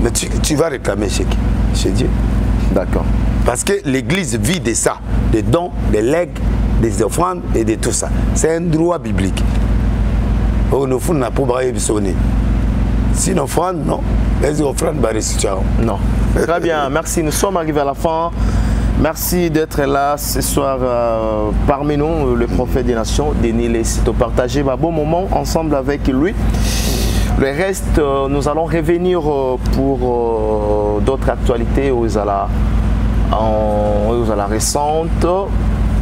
Mais tu vas réclamer chez Dieu. D'accord. Parce que l'église vit de ça, des dons, des legs, des offrandes et de tout ça. C'est un droit biblique. On n'a pas besoin. Si une offrande, non. Les offrandes, bah, restitution. Non. Très bien, merci. Nous sommes arrivés à la fin. Merci d'être là ce soir parmi nous, le prophète des nations, Denis Lesito. Partagez un bon moment ensemble avec lui. Le reste, nous allons revenir pour d'autres actualités aux la récente.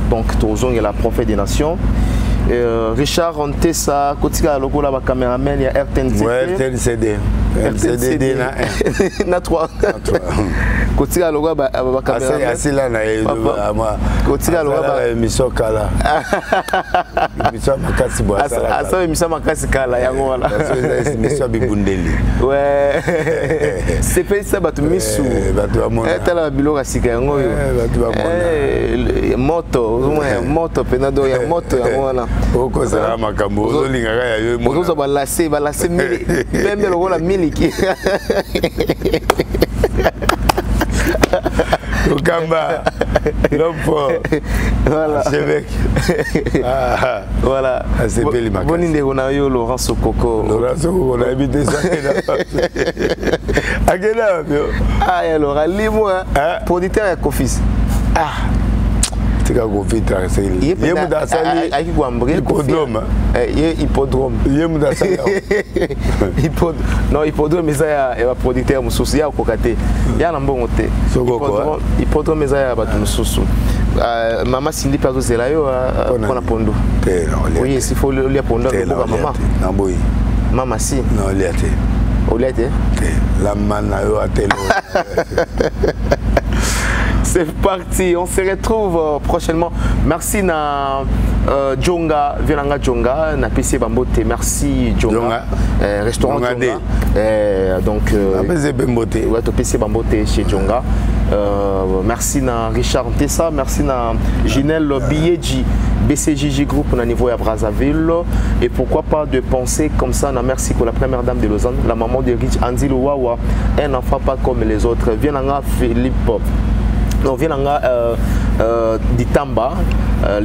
Donc, Tozong est la prophète des nations. Richard Ontessa, Kotika Lokola, caméraman, il y a RTNCD. Ouais, RTNCD. CD na 3 kotika logo ba caméra asila na ama kotika logo ba émission kala émission makasi bo asala asa émission makasi kala yango wala émission bibundeli ouais c'est fait ça batu misu batu amona tala biloko sika yango yo batu amona moto penado ya moto yango wana oko sala makambo ozolinga ya yo mo ozo balase mili même logo la miliki Okamba, l'homme voilà. Voilà. C'est belle ma Bonne idée, on a eu Laurent Sokoko. Laurent Sokoko, on a habité ça. À quel âge? Ah, alors, lis-moi, producteur et Kofis. Ah. C'est quand on fait tracer. Il y a hippodrome. Hippodrome. Non, hippodrome, mais ça y a producteur mususu ya kokate. Ya na mbongo te. Hippodrome mais ça y a batu mususu. Mama Cindy Plazo zela yo pona pondo. Oui, s'il faut le pondo pour maman. Namboyi. Mama si. Non, liate. Oliate. La mana yo atelo. C'est parti, on se retrouve prochainement. Merci na Djonga, Violanga Djonga, na PC Bambote. Merci Djonga. Restaurant Djonga. Donc ouais, PC Bambote chez Djonga. Merci na Richard Tessa, merci na Ginelle Biyeji. BCJJ Group au niveau à Brazzaville. Et pourquoi pas de penser comme ça na merci pour la première dame de Lausanne, la maman de Rich Andy Wawa, un enfant pas comme les autres. Violanga Philippe. On vient d'Itamba,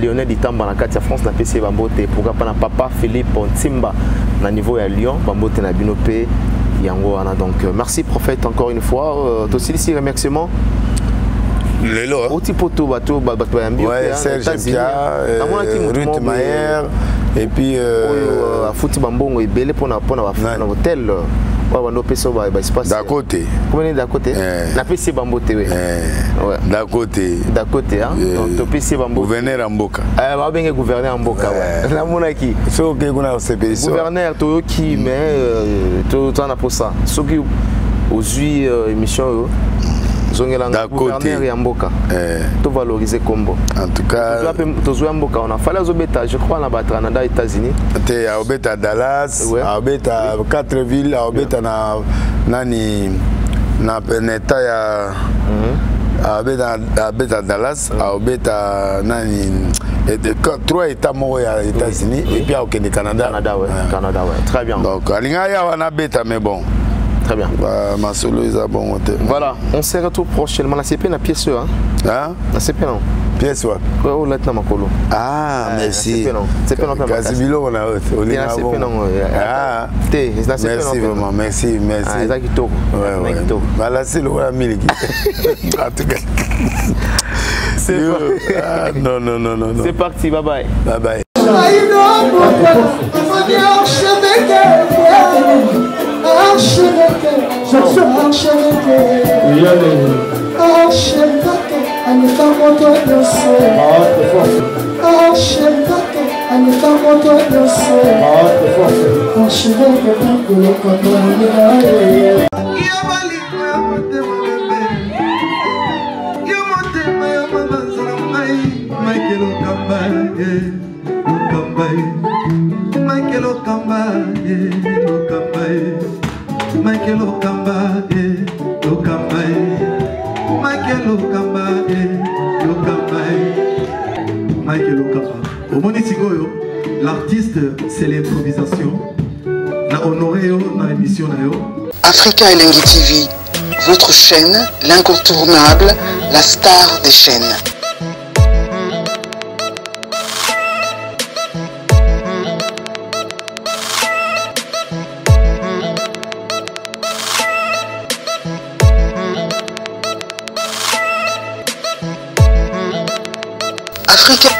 Lionel d'Itamba dans la carte de France, na PC Bambote. Pourquoi pas na papa Philippe Timba na niveau à Lyon, Bambote na Binopé, Yango ana. Donc merci prophète encore une fois. Aussi ici remerciements. Lelo. Oti poto bato bayambi. Ouais, Serge Pia, Ruth Mayer et puis à Fouti Bambongo ibele pona na hôtel. Ouais, on peut ba espace. D'à côté. Comment est d'à côté? Na PC Bambote oui. Ouais. D'à côté. D'à côté hein. Donc PC Bambote. Gouverneur Amboka. Ba benga gouverneur Amboka ouais. Na monaki. So ke kuna CP. Gouverneur to qui mais to na pour ça. So qui ozui émission d'à côté Yamboka. Tout valoriser combo. En tout cas, on a fallu Zobeta, je crois, là-bas, aux États-Unis. Tu es à Obeta Dallas, à Obeta 4 villes, à Obeta Nani, na Peneta, à Obeta Dallas, à Obeta Nani, 3 États morts aux États-Unis, et puis au Canada. Canada, ouais. Canada, ouais. Très bien. Donc, à l'Ingaya, on a Beta, mais bon. Très bien. Ma solo est bon. Voilà, on se retrouve prochainement. La CP, la pièce, hein? La CP, non? Pièce, ouais. Oh, là, tu makolo. Ah, merci. C'est pas non. Casibilo, on a. C'est pas non. Ah, merci vraiment, merci. Ah, c'est qui toque. Ouais. Voilà, c'est le roi Miliki. En tout cas. C'est non. C'est parti, bye bye. Bye bye. L'artiste, c'est l'improvisation. La honoré dans l'émission. Africa Elengi TV, votre chaîne, l'incontournable, la star des chaînes.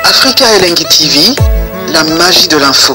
Africa Elengi TV, la magie de l'info.